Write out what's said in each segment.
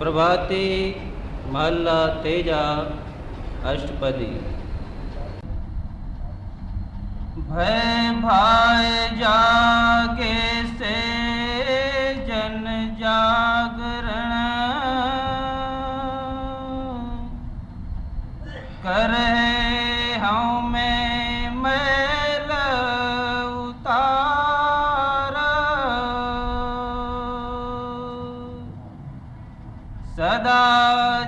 प्रभाते महला तेजा अष्टपदी। भय भाय जागे से जन जागरण करे हमें मैल उतार सदा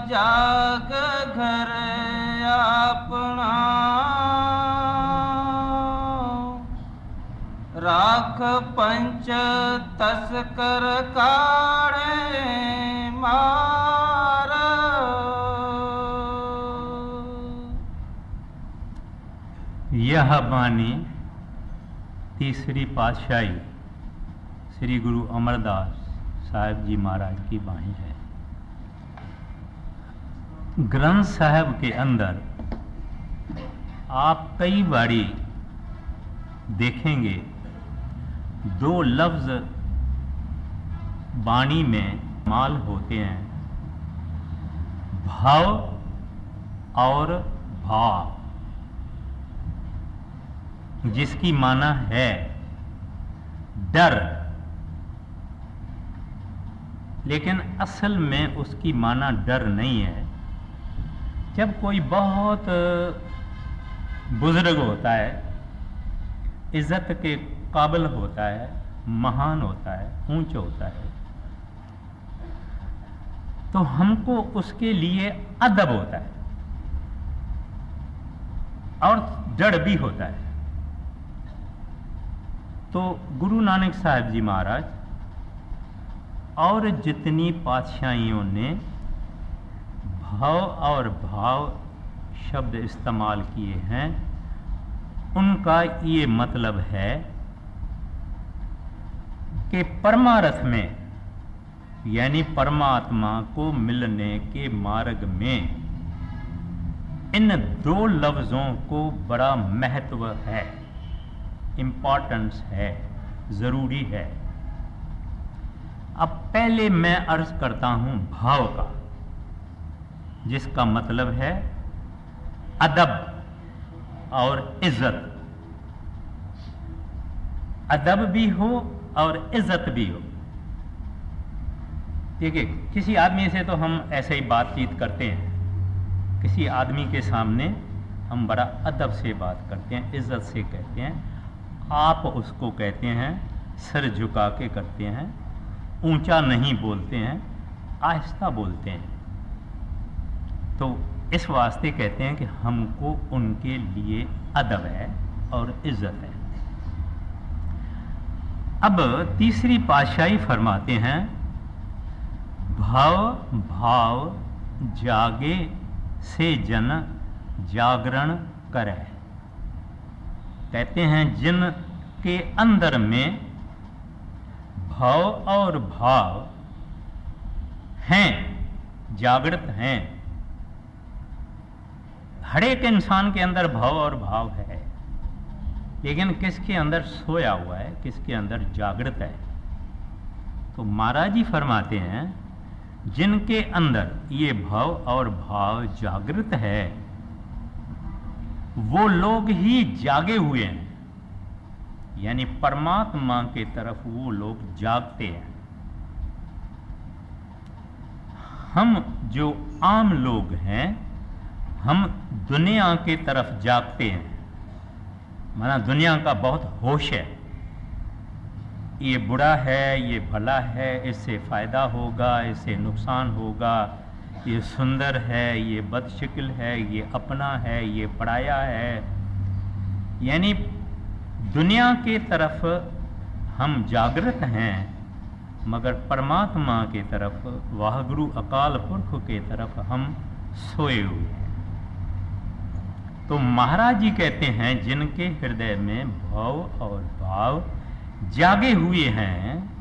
जाग घर अपना राख पंच तस्कर काढ़े मार। यह बानी तीसरी पातशाही श्री गुरु अमरदास साहिब जी महाराज की बाणी है। ग्रंथ साहब के अंदर आप कई बारी देखेंगे दो लफ्ज बाणी में माल होते हैं, भाव और भाव, जिसकी माना है डर, लेकिन असल में उसकी माना डर नहीं है। जब कोई बहुत बुजुर्ग होता है, इज्जत के काबिल होता है, महान होता है, ऊंच होता है, तो हमको उसके लिए अदब होता है और डर भी होता है। तो गुरु नानक साहिब जी महाराज और जितनी पातशाहियों ने भाव और भाव शब्द इस्तेमाल किए हैं, उनका ये मतलब है कि परमार्थ में यानी परमात्मा को मिलने के मार्ग में इन दो लफ्जों को बड़ा महत्व है, इम्पोर्टेंस है, जरूरी है। अब पहले मैं अर्ज करता हूं भाव का, जिसका मतलब है अदब और इज्जत। अदब भी हो और इज्जत भी हो। ठीक है, किसी आदमी से तो हम ऐसे ही बातचीत करते हैं, किसी आदमी के सामने हम बड़ा अदब से बात करते हैं, इज्जत से कहते हैं। आप उसको कहते हैं, सिर झुका के करते हैं, ऊंचा नहीं बोलते हैं, आहिस्ता बोलते हैं। तो इस वास्ते कहते हैं कि हमको उनके लिए अदब है और इज्जत है। अब तीसरी पातशाही फरमाते हैं, भाव भाव जागे से जन जागरण करे। कहते हैं जिन के अंदर में भाव और भाव हैं, जागृत हैं। हर एक इंसान के अंदर भाव और भाव है, लेकिन किसके अंदर सोया हुआ है, किसके अंदर जागृत है। तो महाराज जी फरमाते हैं, जिनके अंदर ये भाव और भाव जागृत है, वो लोग ही जागे हुए हैं, यानी परमात्मा के तरफ वो लोग जागते हैं। हम जो आम लोग हैं, हम दुनिया की तरफ जागते हैं, माना दुनिया का बहुत होश है, ये बुरा है, ये भला है, इससे फ़ायदा होगा, इससे नुकसान होगा, ये सुंदर है, ये बदशक्ल है, ये अपना है, ये पराया है। यानी दुनिया की तरफ हम जागृत हैं, मगर परमात्मा की तरफ, वाहगुरु अकाल पुरख के तरफ हम सोए हुए हैं। तो महाराज जी कहते हैं, जिनके हृदय में भाव और भाव जागे हुए हैं,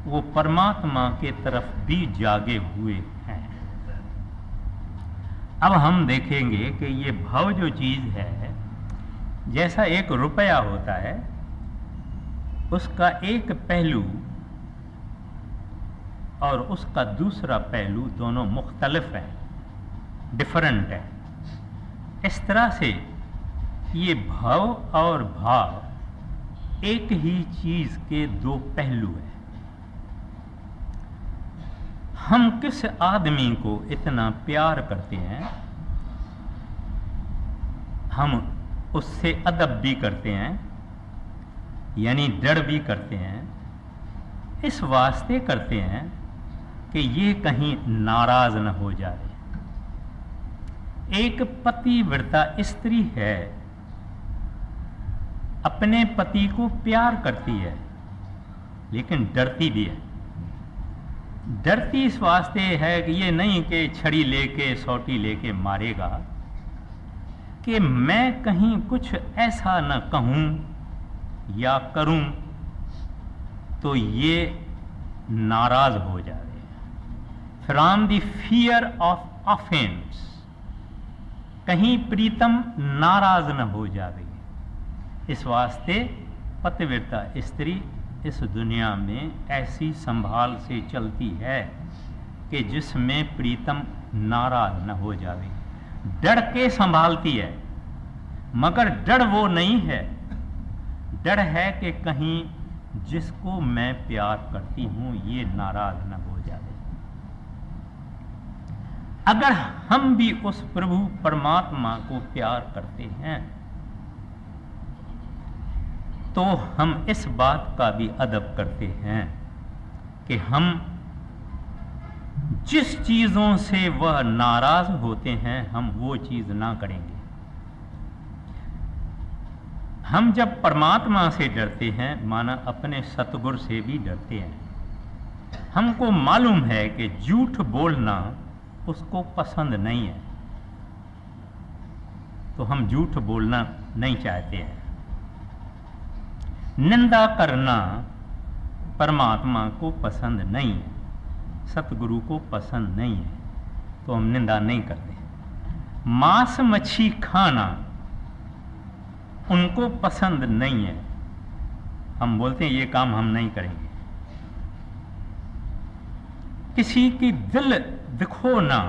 वो परमात्मा के तरफ भी जागे हुए हैं। अब हम देखेंगे कि ये भाव जो चीज है, जैसा एक रुपया होता है, उसका एक पहलू और उसका दूसरा पहलू दोनों मुख्तलिफ है, डिफरेंट है। इस तरह से ये भव और भाव एक ही चीज के दो पहलू हैं। हम किस आदमी को इतना प्यार करते हैं, हम उससे अदब भी करते हैं, यानी डर भी करते हैं, इस वास्ते करते हैं कि ये कहीं नाराज न हो जाए। एक पतिव्रता स्त्री है, अपने पति को प्यार करती है, लेकिन डरती भी है। डरती इस वास्ते है कि ये नहीं कि छड़ी लेके सोटी लेके मारेगा, कि मैं कहीं कुछ ऐसा न कहूं या करूं तो ये नाराज हो जाए। From the fear of offence, कहीं प्रीतम नाराज न हो जाए। इस वास्ते पतिव्रता स्त्री इस दुनिया में ऐसी संभाल से चलती है कि जिसमें प्रीतम नाराज न हो जाए। डर के संभालती है, मगर डर वो नहीं है। डर है कि कहीं जिसको मैं प्यार करती हूं ये नाराज न हो जाए। अगर हम भी उस प्रभु परमात्मा को प्यार करते हैं तो हम इस बात का भी अदब करते हैं कि हम जिस चीजों से वह नाराज होते हैं हम वो चीज ना करेंगे। हम जब परमात्मा से डरते हैं माना अपने सतगुरु से भी डरते हैं। हमको मालूम है कि झूठ बोलना उसको पसंद नहीं है, तो हम झूठ बोलना नहीं चाहते हैं। निंदा करना परमात्मा को पसंद नहीं है, सतगुरु को पसंद नहीं है, तो हम निंदा नहीं करते। मांस मच्छी खाना उनको पसंद नहीं है, हम बोलते हैं ये काम हम नहीं करेंगे। किसी की दिल दिखोना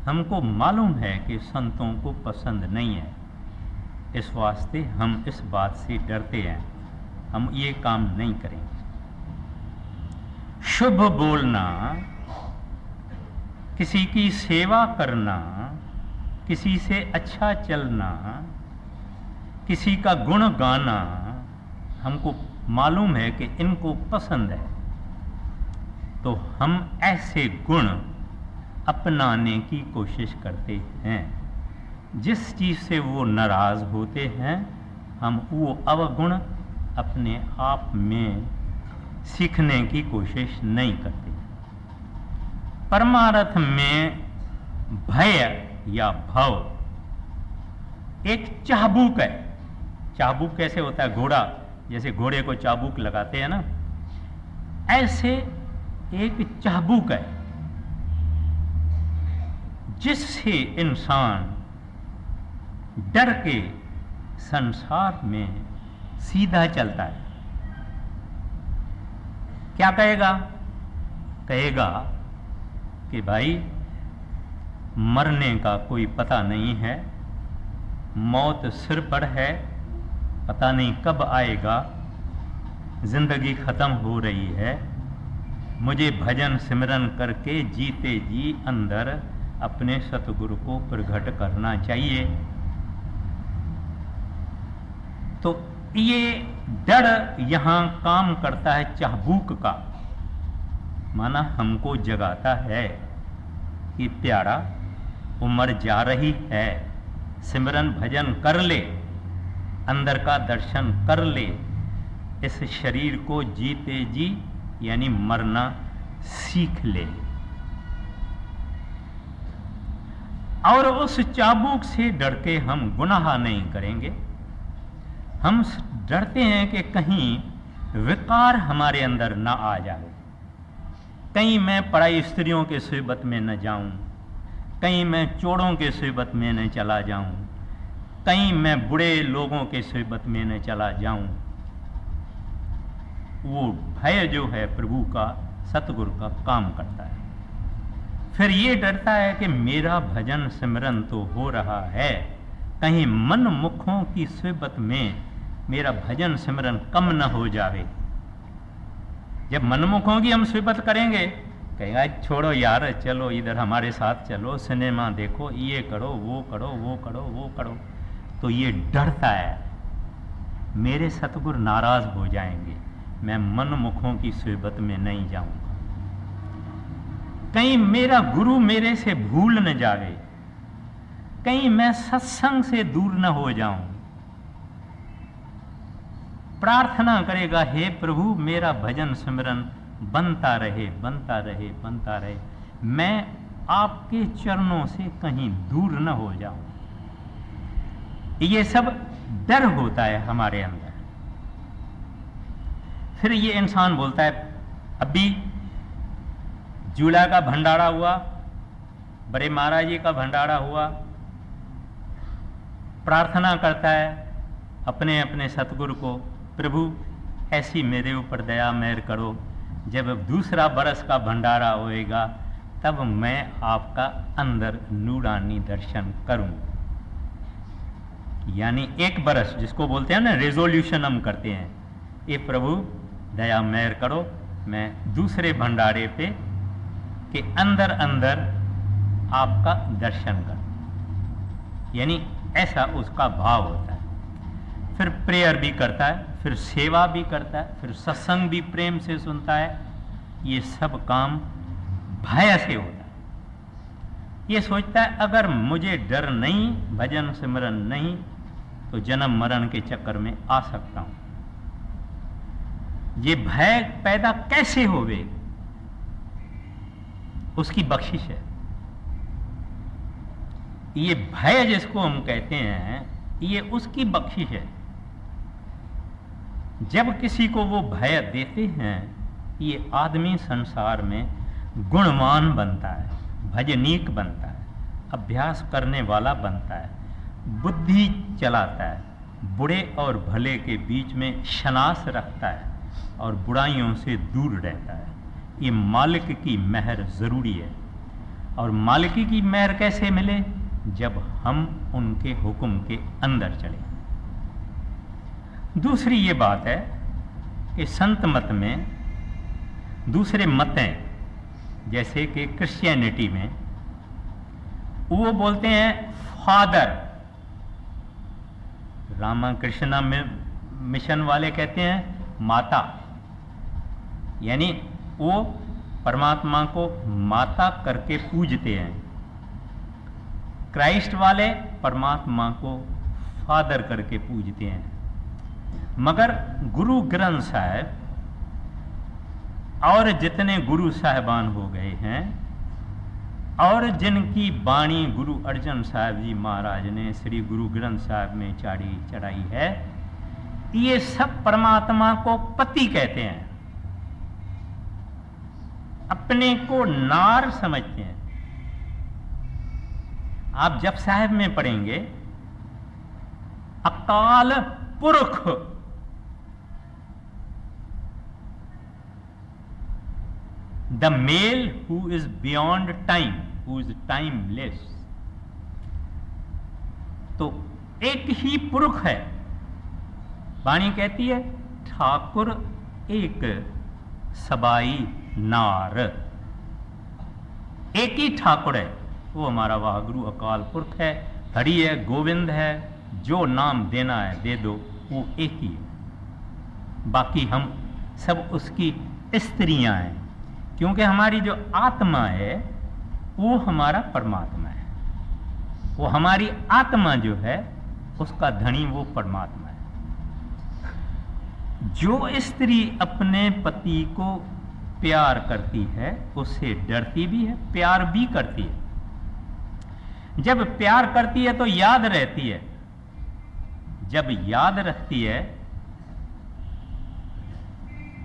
हमको मालूम है कि संतों को पसंद नहीं है, इस वास्ते हम इस बात से डरते हैं, हम ये काम नहीं करेंगे। शुभ बोलना, किसी की सेवा करना, किसी से अच्छा चलना, किसी का गुण गाना हमको मालूम है कि इनको पसंद है, तो हम ऐसे गुण अपनाने की कोशिश करते हैं। जिस चीज़ से वो नाराज होते हैं हम वो अवगुण अपने आप में सीखने की कोशिश नहीं करते। परमार्थ में भय या भव एक चाबुक है। चाबुक कैसे होता है? घोड़ा, जैसे घोड़े को चाबुक लगाते हैं ना, ऐसे एक चाबुक है जिससे इंसान डर के संसार में सीधा चलता है। क्या कहेगा? कहेगा कि भाई मरने का कोई पता नहीं है, मौत सिर पर है, पता नहीं कब आएगा, जिंदगी खत्म हो रही है, मुझे भजन सिमरन करके जीते जी अंदर अपने सतगुरु को प्रकट करना चाहिए। तो ये डर यहाँ काम करता है चाबुक का, माना हमको जगाता है कि प्यारा उम्र जा रही है, सिमरन भजन कर ले, अंदर का दर्शन कर ले, इस शरीर को जीते जी यानी मरना सीख ले। और उस चाबुक से डर के हम गुनाह नहीं करेंगे। हम डरते हैं कि कहीं विकार हमारे अंदर ना आ जाए, कहीं मैं पराई स्त्रियों के सोबत में न जाऊं, कहीं मैं चोरों के सोबत में न चला जाऊं, कहीं मैं बुरे लोगों के सोबत में न चला जाऊं। वो भय जो है प्रभु का सतगुरु का काम करता है। फिर ये डरता है कि मेरा भजन सिमरन तो हो रहा है, कहीं मन मुखों की सोबत में मेरा भजन सिमरन कम न हो जावे। जब मनमुखों की हम सोबत करेंगे, कहेगा छोड़ो यार, चलो इधर हमारे साथ चलो, सिनेमा देखो, ये करो, वो करो, वो करो, वो करो, तो ये डरता है मेरे सतगुरु नाराज हो जाएंगे, मैं मनमुखों की सोबत में नहीं जाऊंगा, कहीं मेरा गुरु मेरे से भूल न जावे, कहीं मैं सत्संग से दूर न हो जाऊं। प्रार्थना करेगा, हे प्रभु मेरा भजन सिमरन बनता रहे, बनता रहे, बनता रहे, मैं आपके चरणों से कहीं दूर न हो जाऊं। ये सब डर होता है हमारे अंदर। फिर ये इंसान बोलता है, अभी झूला का भंडारा हुआ, बड़े महाराज जी का भंडारा हुआ, प्रार्थना करता है अपने अपने सतगुरु को, प्रभु ऐसी मेरे ऊपर दया मेहर करो, जब दूसरा बरस का भंडारा होएगा तब मैं आपका अंदर नूरानी दर्शन करूं। यानी एक बरस जिसको बोलते हैं ना, रेजोल्यूशन हम करते हैं, ये प्रभु दया मेहर करो, मैं दूसरे भंडारे पे के अंदर अंदर आपका दर्शन करूं। यानी ऐसा उसका भाव होता है। फिर प्रेयर भी करता है, फिर सेवा भी करता है, फिर सत्संग भी प्रेम से सुनता है। ये सब काम भय से होता है। ये सोचता है अगर मुझे डर नहीं, भजन सिमरन नहीं, तो जन्म मरण के चक्कर में आ सकता हूं। ये भय पैदा कैसे होवे, उसकी बख्शिश है। ये भय जिसको हम कहते हैं, ये उसकी बख्शिश है। जब किसी को वो भय देते हैं, ये आदमी संसार में गुणवान बनता है, भजनीक बनता है, अभ्यास करने वाला बनता है, बुद्धि चलाता है, बुरे और भले के बीच में शनास रखता है और बुराइयों से दूर रहता है। ये मालिक की मेहर जरूरी है। और मालिक की मेहर कैसे मिले? जब हम उनके हुक्म के अंदर चले। दूसरी ये बात है कि संत मत में दूसरे मत हैं, जैसे कि क्रिश्चियनिटी में वो बोलते हैं फादर। रामकृष्ण मिशन वाले कहते हैं माता, यानी वो परमात्मा को माता करके पूजते हैं। क्राइस्ट वाले परमात्मा को फादर करके पूजते हैं। मगर गुरु ग्रंथ साहब और जितने गुरु साहिबान हो गए हैं और जिनकी वाणी गुरु अर्जन साहब जी महाराज ने श्री गुरु ग्रंथ साहब में चढ़ाई है, ये सब परमात्मा को पति कहते हैं, अपने को नार समझते हैं। आप जब साहब में पढ़ेंगे, Akal Purakh, the male who is beyond time, who is timeless. तो एक ही पुरुष है। वाणी कहती है ठाकुर एक सबाई नार, एक ही ठाकुर है, वो हमारा वाहगुरु अकाल पुरख है, हरि है, गोविंद है, जो नाम देना है दे दो, वो एक ही है। बाकी हम सब उसकी स्त्रियां हैं, क्योंकि हमारी जो आत्मा है वो हमारा परमात्मा है। वो हमारी आत्मा जो है उसका धनी वो परमात्मा है। जो स्त्री अपने पति को प्यार करती है उससे डरती भी है, प्यार भी करती है। जब प्यार करती है तो याद रहती है, जब याद रखती है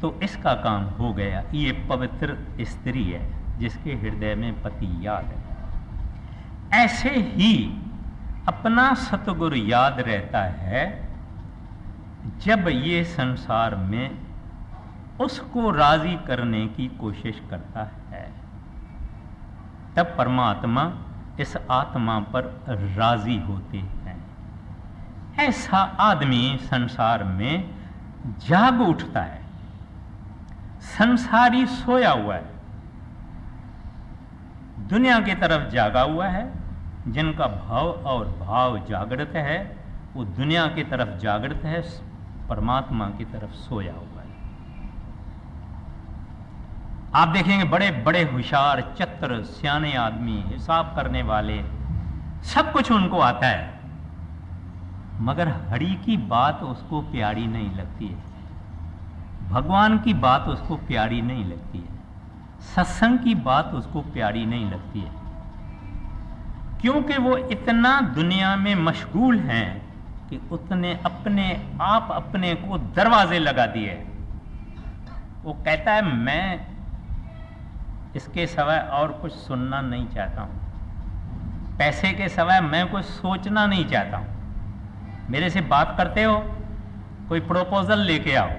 तो इसका काम हो गया। ये पवित्र स्त्री है जिसके हृदय में पति याद है। ऐसे ही अपना सतगुरु याद रहता है जब ये संसार में उसको राजी करने की कोशिश करता है, तब परमात्मा इस आत्मा पर राजी होते हैं। ऐसा आदमी संसार में जाग उठता है। संसारी सोया हुआ है, दुनिया की तरफ जागा हुआ है। जिनका भाव और भाव जागृत है वो दुनिया की तरफ जागृत है, परमात्मा की तरफ सोया हुआ है। आप देखेंगे बड़े बड़े होशियार, चतुर, सियाने आदमी, हिसाब करने वाले, सब कुछ उनको आता है, मगर हरि की बात उसको प्यारी नहीं लगती है, भगवान की बात उसको प्यारी नहीं लगती है, सत्संग की बात उसको प्यारी नहीं लगती है, क्योंकि वो इतना दुनिया में मशगूल हैं कि उसने अपने आप अपने को दरवाजे लगा दिए। वो कहता है मैं इसके सिवाय और कुछ सुनना नहीं चाहता हूं, पैसे के सिवाय मैं कुछ सोचना नहीं चाहता हूं। मेरे से बात करते हो, कोई प्रपोजल लेके आओ,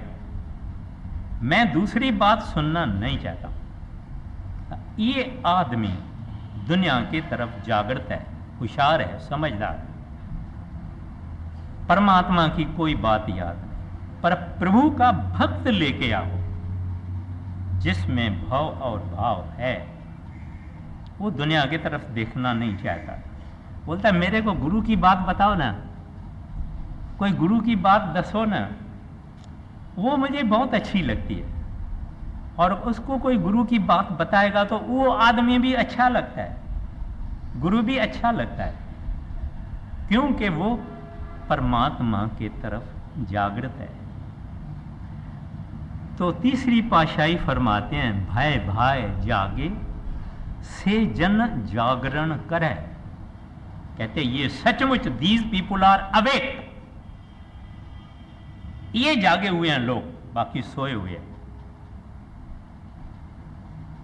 मैं दूसरी बात सुनना नहीं चाहता हूं। ये आदमी दुनिया की तरफ जागृत है, होशियार है, समझदार है, परमात्मा की कोई बात याद नहीं। पर प्रभु का भक्त लेके आओ जिसमें भाव और भाव है, वो दुनिया की तरफ देखना नहीं चाहता। बोलता है मेरे को गुरु की बात बताओ ना, कोई गुरु की बात दसो ना, वो मुझे बहुत अच्छी लगती है। और उसको कोई गुरु की बात बताएगा तो वो आदमी भी अच्छा लगता है, गुरु भी अच्छा लगता है, क्योंकि वो परमात्मा की तरफ जागृत है। तो तीसरी पातशाही फरमाते हैं, भय भाय जागे से जन जागरण करे। कहते ये सचमुच दीज पीपुल आर अवेक, ये जागे हुए हैं लोग, बाकी सोए हुए हैं।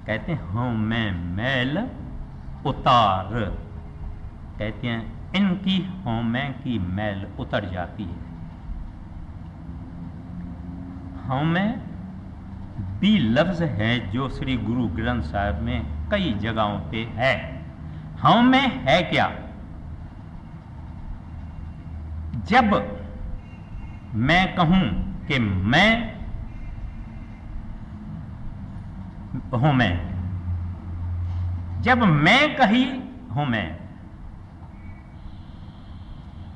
कहते हैं हाँ मैं मैल उतार, कहते हैं इनकी हौमे की मैल उतर जाती है। हौमे भी लफ्ज है जो श्री गुरु ग्रंथ साहब में कई जगहों पे है। हौमे है क्या? जब मैं कहूं कि मैं हूं, मैं जब मैं कही हूं, मैं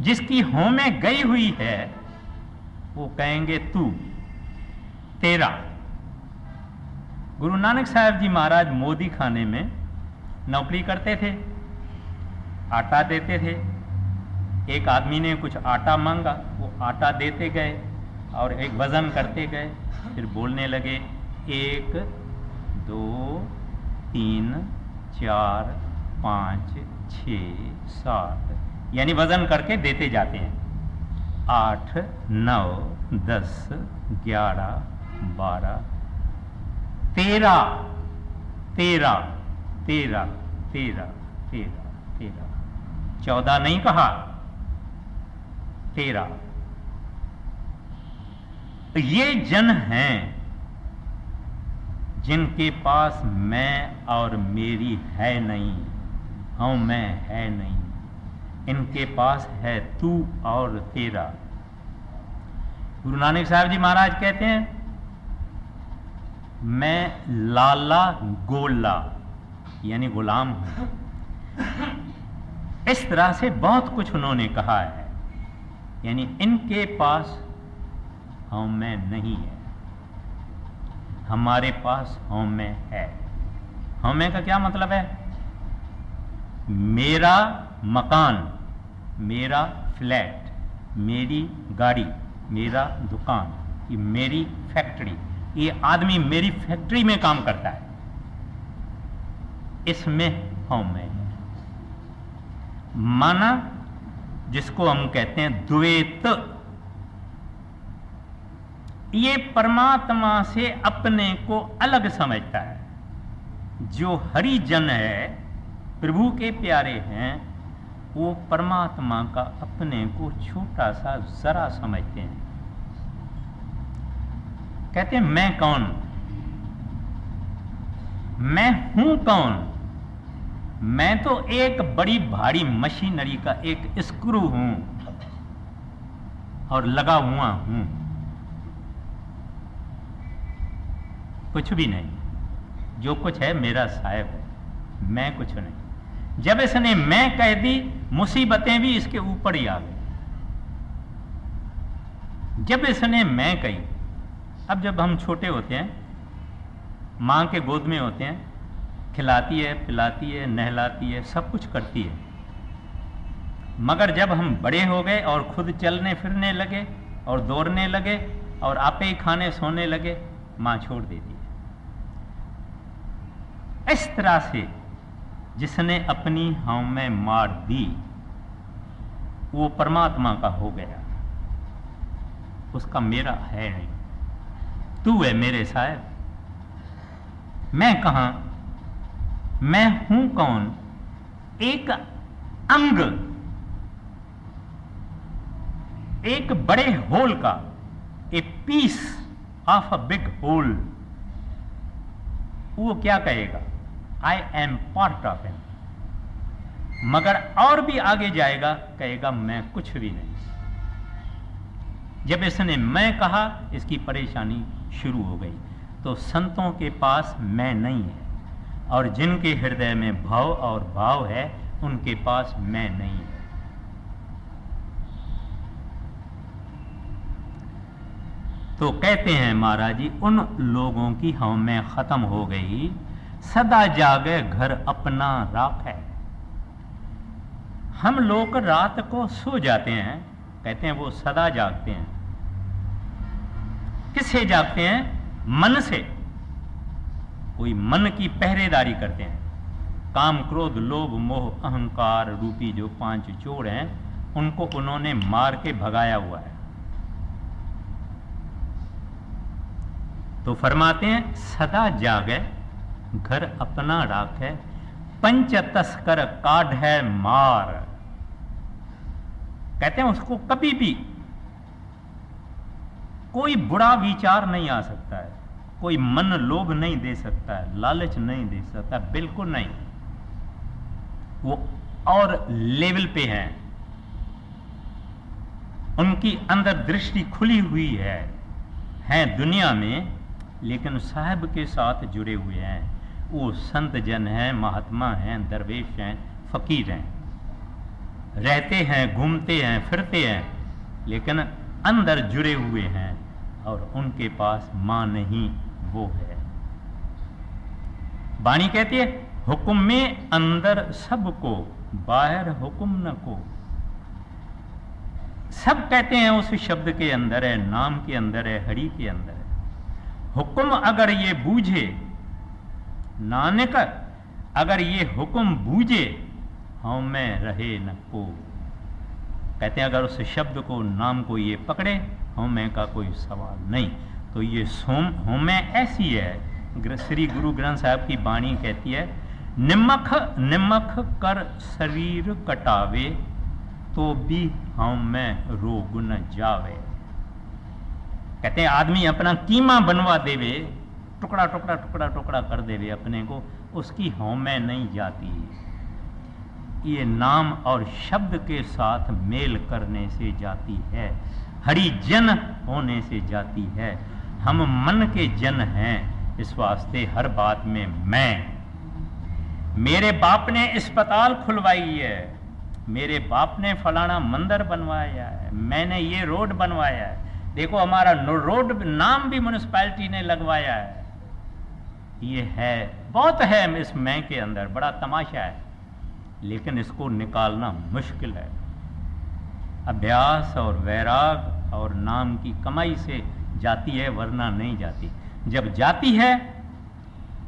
जिसकी हों में गई हुई है वो कहेंगे तू, तेरा। गुरु नानक साहब जी महाराज मोदी खाने में नौकरी करते थे, आटा देते थे। एक आदमी ने कुछ आटा मांगा, वो आटा देते गए और एक वजन करते गए, फिर बोलने लगे 1 2 3 4 5 6 7, यानी वजन करके देते जाते हैं। 8 9 10 11 12 13 13 13 13 13 13, 14 नहीं कहा, 13। ये जन हैं जिनके पास मैं और मेरी है नहीं, हाँ मैं है नहीं, इनके पास है तू और तेरा। गुरु नानक साहब जी महाराज कहते हैं मैं लाला गोला यानी गुलाम हूं। इस तरह से बहुत कुछ उन्होंने कहा है, यानी इनके पास हम में नहीं है, हमारे पास हम में है। हम में का क्या मतलब है? मेरा मकान, मेरा फ्लैट, मेरी गाड़ी, मेरा दुकान, ये मेरी फैक्ट्री, ये आदमी मेरी फैक्ट्री में काम करता है, इसमें हम में है। माना जिसको हम कहते हैं द्वैत, ये परमात्मा से अपने को अलग समझता है। जो हरिजन है, प्रभु के प्यारे हैं, वो परमात्मा का अपने को छोटा सा जरा समझते हैं। कहते हैं मैं कौन, मैं हूं कौन? मैं तो एक बड़ी भारी मशीनरी का एक स्क्रू हूं और लगा हुआ हूं, कुछ भी नहीं। जो कुछ है मेरा साहेब है, मैं कुछ नहीं। जब इसने मैं कह दी, मुसीबतें भी इसके ऊपर ही आ गई। जब इसने मैं कही, अब जब हम छोटे होते हैं, मां के गोद में होते हैं, खिलाती है, पिलाती है, नहलाती है, सब कुछ करती है। मगर जब हम बड़े हो गए और खुद चलने फिरने लगे और दौड़ने लगे और आपे ही खाने सोने लगे, मां छोड़ देती है। इस तरह से जिसने अपनी हमें मार दी, वो परमात्मा का हो गया, उसका मेरा है नहीं। तू है मेरे साहब, मैं कहां, मैं हूं कौन? एक अंग, एक बड़े होल का, a piece of a big hole. वो क्या कहेगा? I am part of him. मगर और भी आगे जाएगा, कहेगा मैं कुछ भी नहीं। जब इसने मैं कहा, इसकी परेशानी शुरू हो गई। तो संतों के पास मैं नहीं है, और जिनके हृदय में भाव और भाव है, उनके पास मैं नहीं है। तो कहते हैं महाराज जी, उन लोगों की हमें खत्म हो गई, सदा जागे घर अपना राख है। हम लोग रात को सो जाते हैं, कहते हैं वो सदा जागते हैं। किससे जागते हैं? मन से। कोई मन की पहरेदारी करते हैं। काम, क्रोध, लोभ, मोह, अहंकार रूपी जो 5 चोर हैं, उनको उन्होंने मार के भगाया हुआ है। तो फरमाते हैं सदा जागे घर अपना राखे, पंच तस्कर काढ़ है मार। कहते हैं उसको कभी भी कोई बुरा विचार नहीं आ सकता है, कोई मन लोभ नहीं दे सकता है, लालच नहीं दे सकता, बिल्कुल नहीं। वो और लेवल पे हैं, उनकी अंदर दृष्टि खुली हुई है दुनिया में, लेकिन साहब के साथ जुड़े हुए हैं। वो संत जन हैं, महात्मा हैं, दरवेश हैं, फकीर हैं, रहते हैं, घूमते हैं, फिरते हैं, लेकिन अंदर जुड़े हुए हैं, और उनके पास मां नहीं, वो है। वाणी कहती है हुक्म में अंदर सबको, बाहर हुक्म न को। सब कहते हैं उस शब्द के अंदर है, नाम के अंदर है, हरि के अंदर है। हुक्म अगर ये बूझे, नानक अगर ये हुक्म बूझे, हमें रहे न को। कहते हैं अगर उस शब्द को, नाम को ये पकड़े, हमें का कोई सवाल नहीं। तो ये हमें ऐसी है, श्री गुरु ग्रंथ साहब की वाणी कहती है, निमख निमख कर शरीर कटावे, तो भी हमें रोग न जावे। कहते हैं आदमी अपना कीमा बनवा देवे, टुकड़ा टुकड़ा टुकड़ा टुकड़ा कर देवे अपने को, उसकी हमें नहीं जाती। ये नाम और शब्द के साथ मेल करने से जाती है, हरिजन होने से जाती है। हम मन के जन हैं, इस वास्ते हर बात में मैं। मेरे बाप ने अस्पताल खुलवाई है, मेरे बाप ने फलाना मंदिर बनवाया है, मैंने ये रोड बनवाया है, देखो हमारा रोड नाम भी म्युनिसिपैलिटी ने लगवाया है। ये है, बहुत है इस मैं के अंदर, बड़ा तमाशा है, लेकिन इसको निकालना मुश्किल है। अभ्यास और वैराग और नाम की कमाई से जाती है, वरना नहीं जाती। जब जाती है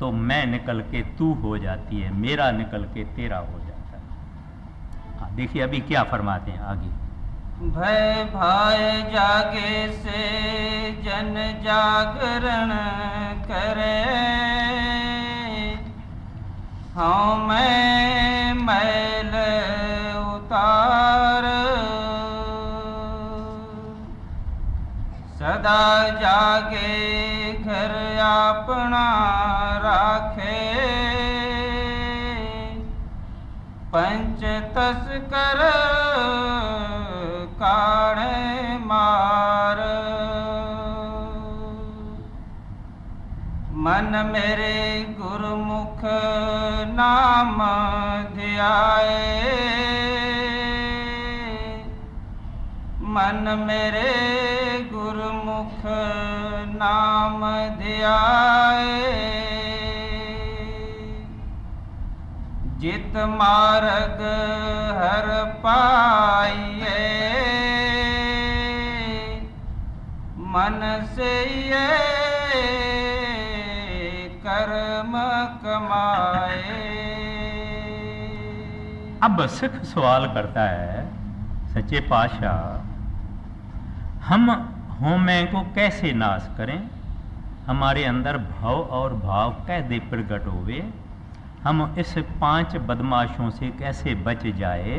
तो मैं निकल के तू हो जाती है, मेरा निकल के तेरा हो जाता है। देखिए अभी क्या फरमाते हैं आगे। भय भाय जागे से जन जागरण करे, हाँ मैं मैल उतार, सदा जागे घर अपना राखे, पंच तस्कर काढ़े मार। मन मेरे गुरुमुख नाम ध्याए, मन मेरे गुरुमुख नाम ध्याए। जित मार्ग हर पाइए, मन से ये कर्म कमाए। अब सिख सवाल करता है, सच्चे पातशाह हम होमे को कैसे नाश करें, हमारे अंदर भाव और भाव कैसे प्रकट होवे, हम इस 5 बदमाशों से कैसे बच जाए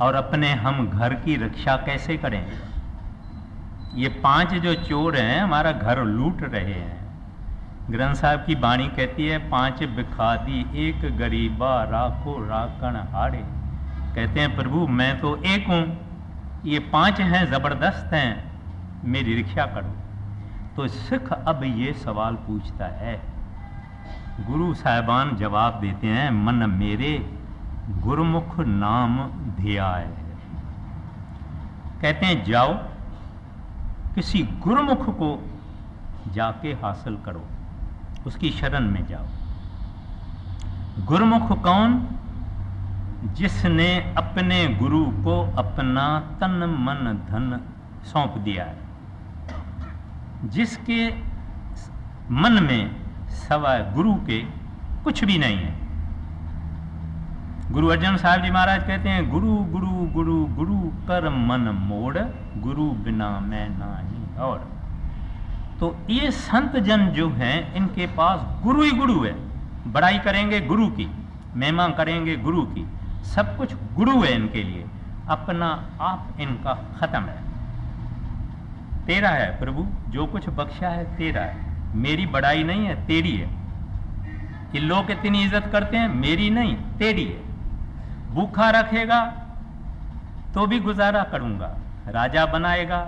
और अपने हम घर की रक्षा कैसे करें। ये 5 जो चोर हैं हमारा घर लूट रहे हैं। ग्रंथ साहब की वाणी कहती है 5 बिखादी एक गरीबा राखो राखण हारे। कहते हैं प्रभु मैं तो एक हूँ, ये 5 हैं ज़बरदस्त हैं, मेरी रक्षा करो। तो सिख अब ये सवाल पूछता है, गुरु साहिबान जवाब देते हैं मन मेरे गुरुमुख नाम ध्याय। कहते हैं जाओ किसी गुरुमुख को जाके हासिल करो, उसकी शरण में जाओ। गुरुमुख कौन? जिसने अपने गुरु को अपना तन मन धन सौंप दिया है, जिसके मन में सवाए गुरु के कुछ भी नहीं है। गुरु अर्जन साहब जी महाराज कहते हैं गुरु गुरु गुरु गुरु कर मन मोड़, गुरु बिना मैं नहीं और। तो ये संत जन जो हैं इनके पास गुरु ही गुरु है। बड़ाई करेंगे गुरु की, महिमा करेंगे गुरु की, सब कुछ गुरु है इनके लिए, अपना आप इनका खत्म है। तेरा है प्रभु, जो कुछ बख्शा है तेरा है, मेरी बड़ाई नहीं है तेरी है। कि लोग इतनी इज्जत करते हैं, मेरी नहीं तेरी है। भूखा रखेगा तो भी गुजारा करूंगा, राजा बनाएगा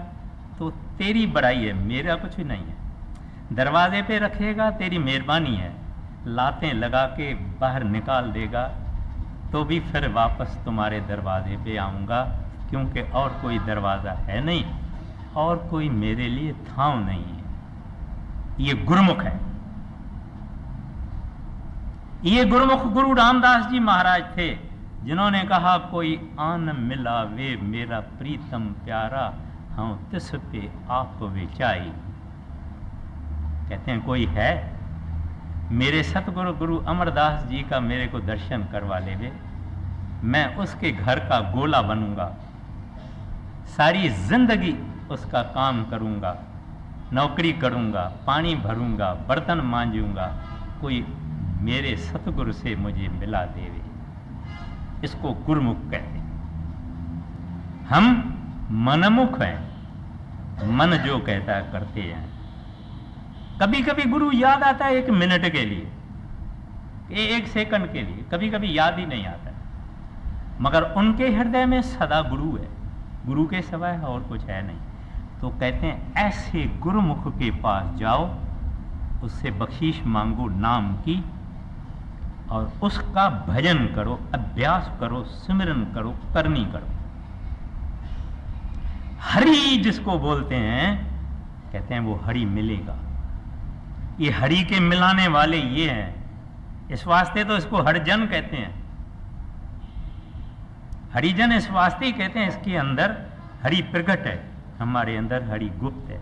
तो तेरी बड़ाई है, मेरा कुछ नहीं है। दरवाजे पे रखेगा तेरी मेहरबानी है, लातें लगा के बाहर निकाल देगा तो भी फिर वापस तुम्हारे दरवाजे पे आऊंगा, क्योंकि और कोई दरवाजा है नहीं और कोई मेरे लिए ठाव नहीं है। ये गुरुमुख है। ये गुरुमुख गुरु रामदास जी महाराज थे, जिन्होंने कहा कोई आन मिला वे मेरा प्रीतम प्यारा, हाँ तिस पे आप विचाई। कहते हैं कोई है मेरे सतगुरु गुरु अमरदास जी का मेरे को दर्शन करवा लेवे, मैं उसके घर का गोला बनूंगा, सारी जिंदगी उसका काम करूंगा, नौकरी करूंगा, पानी भरूंगा, बर्तन मांजूंगा, कोई मेरे सतगुरु से मुझे मिला देवे। इसको गुरुमुख कहते हैं। हम मनमुख हैं, मन जो कहता है करते हैं। कभी कभी गुरु याद आता है 1 मिनट के लिए, 1 सेकंड के लिए, कभी कभी याद ही नहीं आता है, मगर उनके हृदय में सदा गुरु है, गुरु के सिवाय और कुछ है नहीं। तो कहते हैं ऐसे गुरुमुख के पास जाओ, उससे बख्शीश मांगो नाम की, और उसका भजन करो, अभ्यास करो, सिमरन करो, करनी करो। हरि जिसको बोलते हैं, कहते हैं वो हरि मिलेगा। ये हरि के मिलाने वाले ये हैं, इस वास्ते तो इसको हरिजन कहते हैं। हरिजन इस वास्ते ही कहते हैं, इसके अंदर हरि प्रकट है, हमारे अंदर हरि गुप्त है।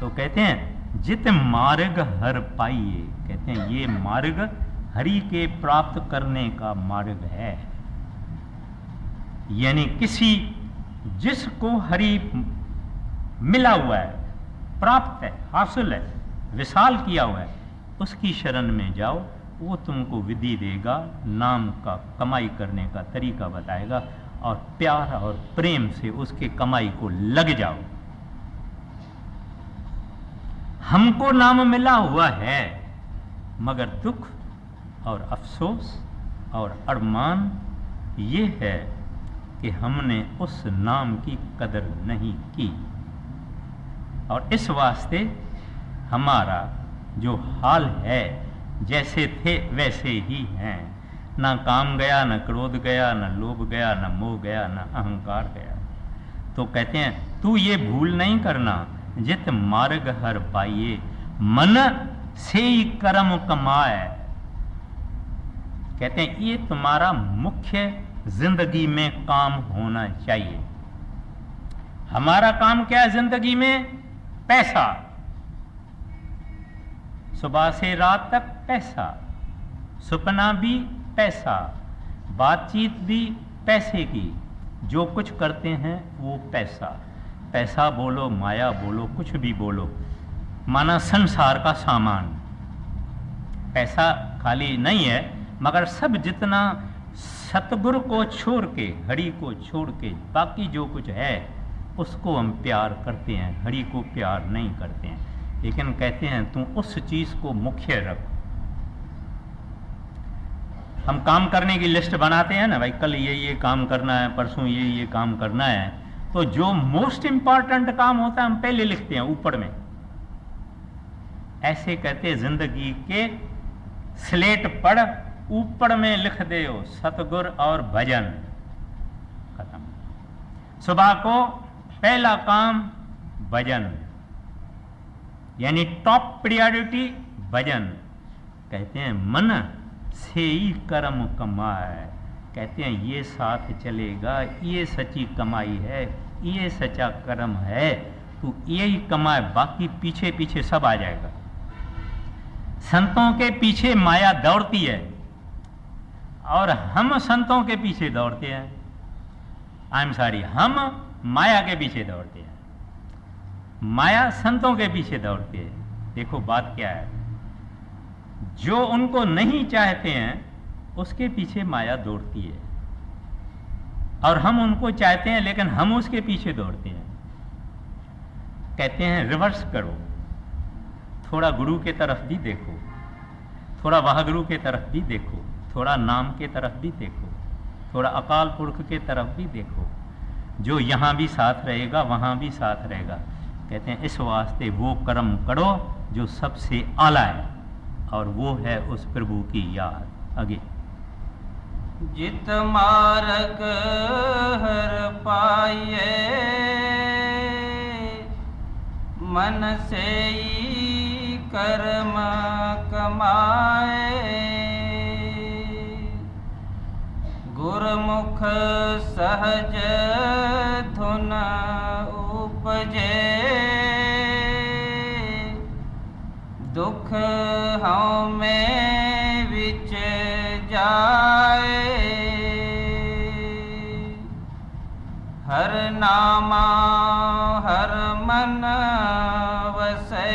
तो कहते हैं जित मार्ग हर पाइए, कहते हैं ये मार्ग हरि के प्राप्त करने का मार्ग है। यानी किसी जिसको हरि मिला हुआ है, प्राप्त है, हासिल है, विशाल किया हुआ है, उसकी शरण में जाओ, वो तुमको विधि देगा, नाम का कमाई करने का तरीका बताएगा, और प्यार और प्रेम से उसके कमाई को लग जाओ। हमको नाम मिला हुआ है, मगर दुख और अफसोस और अरमान ये है कि हमने उस नाम की कदर नहीं की, और इस वास्ते हमारा जो हाल है जैसे थे वैसे ही हैं। ना काम गया, न क्रोध गया, न लोभ गया, न मोह गया, न अहंकार गया। तो कहते हैं तू ये भूल नहीं करना, जित मार्ग हर पाइए, मन से ही कर्म कमाए। कहते हैं ये तुम्हारा मुख्य जिंदगी में काम होना चाहिए। हमारा काम क्या है जिंदगी में? पैसा, सुबह से रात तक पैसा, सपना भी पैसा, बातचीत भी पैसे की, जो कुछ करते हैं वो पैसा। पैसा बोलो, माया बोलो, कुछ भी बोलो, माना संसार का सामान। पैसा खाली नहीं है, मगर सब जितना सतगुरु को छोड़ के, हरि को छोड़ के बाकी जो कुछ है उसको हम प्यार करते हैं, हरि को प्यार नहीं करते हैं। लेकिन कहते हैं तू उस चीज को मुख्य रख। हम काम करने की लिस्ट बनाते हैं ना, भाई कल ये काम करना है, परसों ये काम करना है, तो जो मोस्ट इंपॉर्टेंट काम होता है हम पहले लिखते हैं ऊपर में। ऐसे कहते हैं जिंदगी के स्लेट पढ़, ऊपर में लिख दे सतगुर और भजन। खत्म। सुबह को पहला काम भजन, यानी टॉप प्रायोरिटी भजन। कहते हैं मन से ही कर्म कमाए। कहते हैं ये साथ चलेगा, ये सच्ची कमाई है, ये सच्चा कर्म है, तो यही कमाए, बाकी पीछे पीछे सब आ जाएगा। संतों के पीछे माया दौड़ती है और हम संतों के पीछे दौड़ते हैं। आई एम सॉरी, हम माया के पीछे दौड़ते हैं, माया संतों के पीछे दौड़ती है। देखो बात क्या है, जो उनको नहीं चाहते हैं उसके पीछे माया दौड़ती है, और हम उनको चाहते हैं लेकिन हम उसके पीछे दौड़ते हैं। कहते हैं रिवर्स करो, थोड़ा गुरु के तरफ भी देखो, थोड़ा वाहगुरु के तरफ भी देखो, थोड़ा नाम के तरफ भी देखो, थोड़ा अकाल पुरख के तरफ भी देखो, जो यहाँ भी साथ रहेगा वहाँ भी साथ रहेगा। कहते हैं इस वास्ते वो कर्म करो जो सबसे आला है, और वो है उस प्रभु की याद। आगे, जित मार्ग हर पाइए, मन से ही कर्म कमाए। गुरमुख सहज धुन उपजे, दुख हਉ में विच जाए। हर नामा हर मन वसे,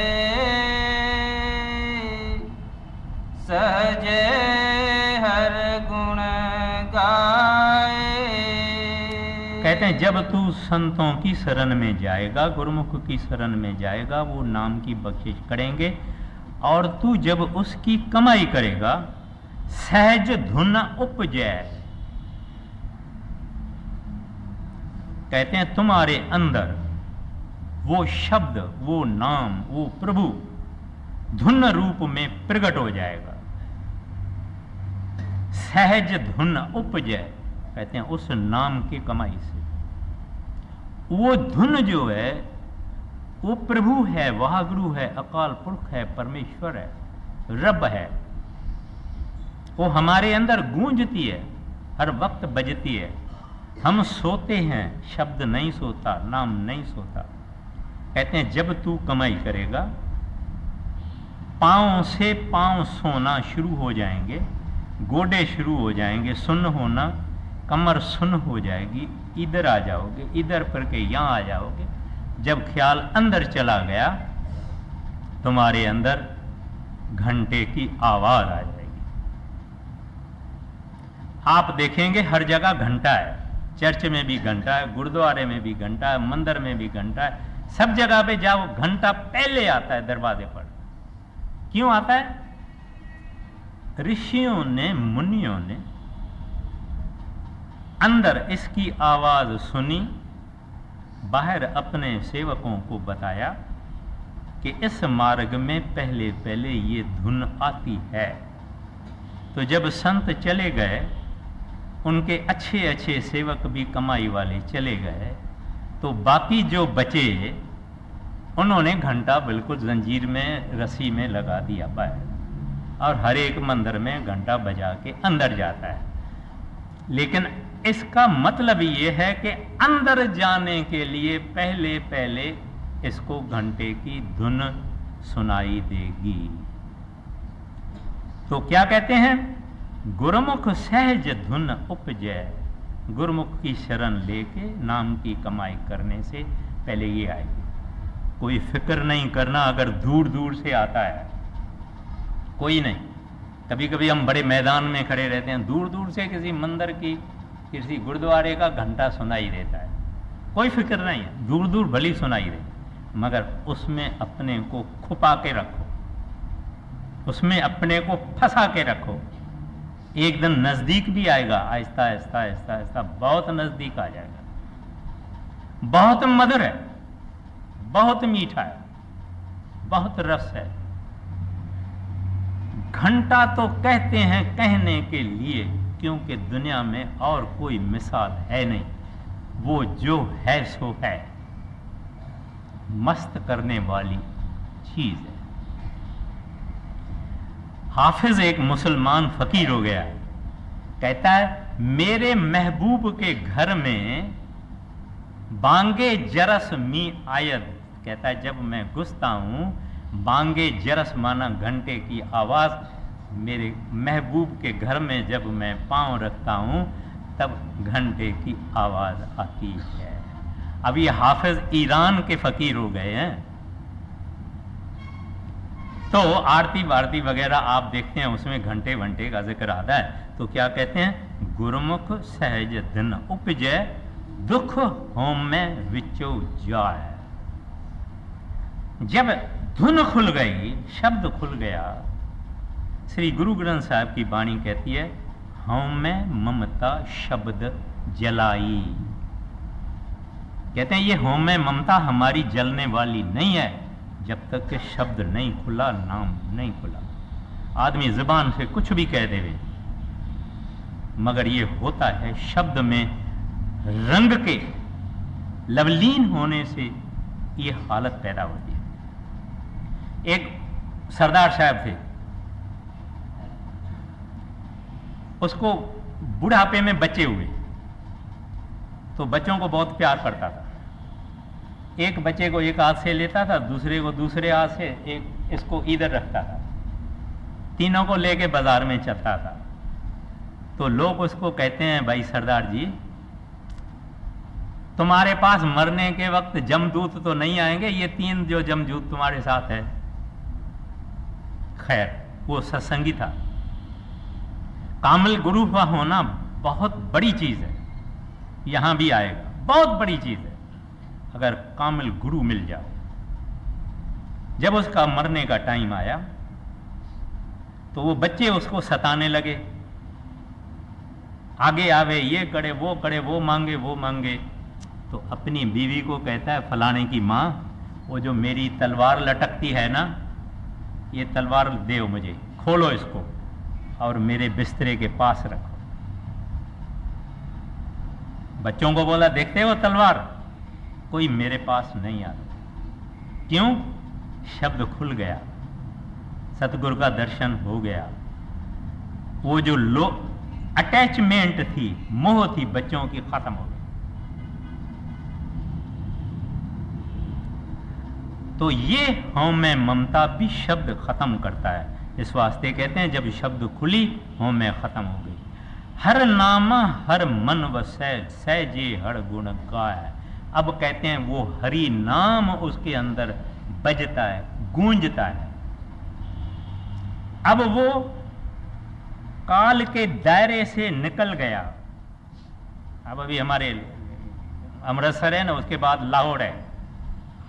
सहजे हर गुण गाए। कहते हैं जब तू संतों की शरण में जाएगा, गुरुमुख की शरण में जाएगा, वो नाम की बख्शिश करेंगे, और तू जब उसकी कमाई करेगा, सहज धुन उपजै। कहते हैं तुम्हारे अंदर वो शब्द, वो नाम, वो प्रभु धुन रूप में प्रकट हो जाएगा। सहज धुन उपजै, कहते हैं उस नाम की कमाई से। वो धुन जो है वो प्रभु है, वाहगुरु है, अकाल पुरख है, परमेश्वर है, रब है। वो हमारे अंदर गूंजती है, हर वक्त बजती है। हम सोते हैं, शब्द नहीं सोता, नाम नहीं सोता। कहते हैं जब तू कमाई करेगा, पांव से पांव सोना शुरू हो जाएंगे, गोडे शुरू हो जाएंगे, सुन्न होना, कमर सुन्न हो जाएगी, इधर आ जाओगे, इधर पर के यहां आ जाओगे। जब ख्याल अंदर चला गया, तुम्हारे अंदर घंटे की आवाज आ जाएगी। आप देखेंगे हर जगह घंटा है, चर्च में भी घंटा है, गुरुद्वारे में भी घंटा है, मंदिर में भी घंटा है, सब जगह पे जाओ घंटा पहले आता है दरवाजे पर। क्यों आता है? ऋषियों ने, मुनियों ने अंदर इसकी आवाज सुनी, बाहर अपने सेवकों को बताया कि इस मार्ग में पहले पहले ये धुन आती है। तो जब संत चले गए, उनके अच्छे अच्छे सेवक भी कमाई वाले चले गए, तो बाकी जो बचे उन्होंने घंटा बिल्कुल जंजीर में, रस्सी में लगा दिया बाहर, और हर एक मंदिर में घंटा बजा के अंदर जाता है। लेकिन इसका मतलब ये है कि अंदर जाने के लिए पहले पहले इसको घंटे की धुन सुनाई देगी। तो क्या कहते हैं? गुरुमुख सहज धुन उपजय। गुरुमुख की शरण लेके नाम की कमाई करने से पहले ये आएगी। कोई फिक्र नहीं करना अगर दूर दूर से आता है, कोई नहीं। कभी कभी हम बड़े मैदान में खड़े रहते हैं, दूर दूर से किसी मंदिर की, किसी गुरुद्वारे का घंटा सुनाई देता है, कोई फिक्र नहीं है, दूर दूर भली सुनाई दे, मगर उसमें अपने को खुपा के रखो, उसमें अपने को फंसा के रखो। एक दिन नजदीक भी आएगा, आहिस्ता आहिस्ता आहिस्ता आहिस्ता बहुत नजदीक आ जाएगा। बहुत मधुर है, बहुत मीठा है, बहुत रस है। घंटा तो कहते हैं कहने के लिए, क्योंकि दुनिया में और कोई मिसाल है नहीं। वो जो है सो है, मस्त करने वाली चीज है। हाफिज एक मुसलमान फकीर हो गया, कहता है मेरे महबूब के घर में बांगे जरस मी आयत। कहता है जब मैं घुसता हूं, बांगे जरस माना घंटे की आवाज, मेरे महबूब के घर में जब मैं पांव रखता हूं तब घंटे की आवाज आती है। अब ये हाफिज ईरान के फकीर हो गए हैं। तो आरती वारती वगैरह आप देखते हैं, उसमें घंटे वंटे का जिक्र आता है। तो क्या कहते हैं? गुरुमुख सहज धन उपजय, दुख होम में विचो जाए। जब धुन खुल गई, शब्द खुल गया, श्री गुरु ग्रंथ साहब की वाणी कहती है, हम में ममता शब्द जलाई। कहते हैं ये होम में ममता हमारी जलने वाली नहीं है जब तक कि शब्द नहीं खुला, नाम नहीं खुला। आदमी जुबान से कुछ भी कह देवे, मगर ये होता है शब्द में रंग के लवलीन होने से ये हालत पैदा होती है। एक सरदार साहब थे, उसको बुढ़ापे में बच्चे हुए, तो बच्चों को बहुत प्यार करता था। एक बच्चे को एक हाथ से लेता था, दूसरे को दूसरे हाथ से, एक इसको इधर रखता था, तीनों को लेके बाजार में चलता था। तो लोग उसको कहते हैं, भाई सरदार जी, तुम्हारे पास मरने के वक्त जमदूत तो नहीं आएंगे? ये तीन जो जमदूत तुम्हारे साथ है। खैर, वो सत्संगी था। कामिल गुरु का होना बहुत बड़ी चीज है, यहां भी आएगा, बहुत बड़ी चीज है अगर कामिल गुरु मिल जाओ। जब उसका मरने का टाइम आया तो वो बच्चे उसको सताने लगे, आगे आवे, ये करे, वो मांगे, वो मांगे। तो अपनी बीवी को कहता है, फलाने की मां, वो जो मेरी तलवार लटकती है ना, ये तलवार दे मुझे, खोलो इसको और मेरे बिस्तरे के पास रखो। बच्चों को बोला, देखते हो तलवार? कोई मेरे पास नहीं आता। क्यों? शब्द खुल गया, सतगुरु का दर्शन हो गया। वो जो अटैचमेंट थी, मोह थी बच्चों की, खत्म हो गई। तो ये हों में ममता भी शब्द खत्म करता है। इस वास्ते कहते हैं जब शब्द खुली, हों में खत्म हो गई। हर नामा हर मन वसै, सहजे हर गुण गाय। अब कहते हैं वो हरि नाम उसके अंदर बजता है, गूंजता है। अब वो काल के दायरे से निकल गया। अब अभी हमारे अमृतसर है ना, उसके बाद लाहौर है।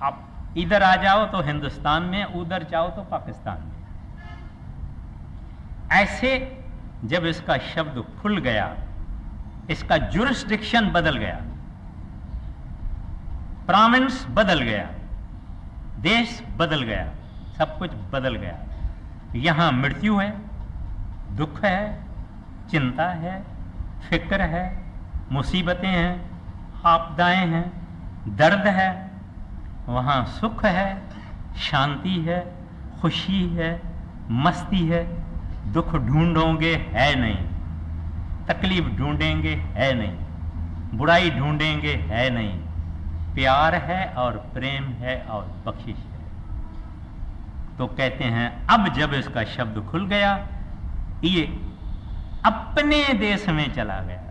आप इधर आ जाओ तो हिंदुस्तान में, उधर जाओ तो पाकिस्तान में। ऐसे जब इसका शब्द खुल गया, इसका जुरिस्डिक्शन बदल गया, प्रोविंस बदल गया, देश बदल गया, सब कुछ बदल गया। यहां मृत्यु है, दुख है, चिंता है, फिक्र है, मुसीबतें हैं, आपदाएं हैं, दर्द है। वहां सुख है, शांति है, खुशी है, मस्ती है। दुख ढूंढोगे है नहीं, तकलीफ ढूंढेंगे है नहीं, बुराई ढूंढेंगे है नहीं, प्यार है और प्रेम है और बख्शिश है। तो कहते हैं अब जब इसका शब्द खुल गया, ये अपने देश में चला गया।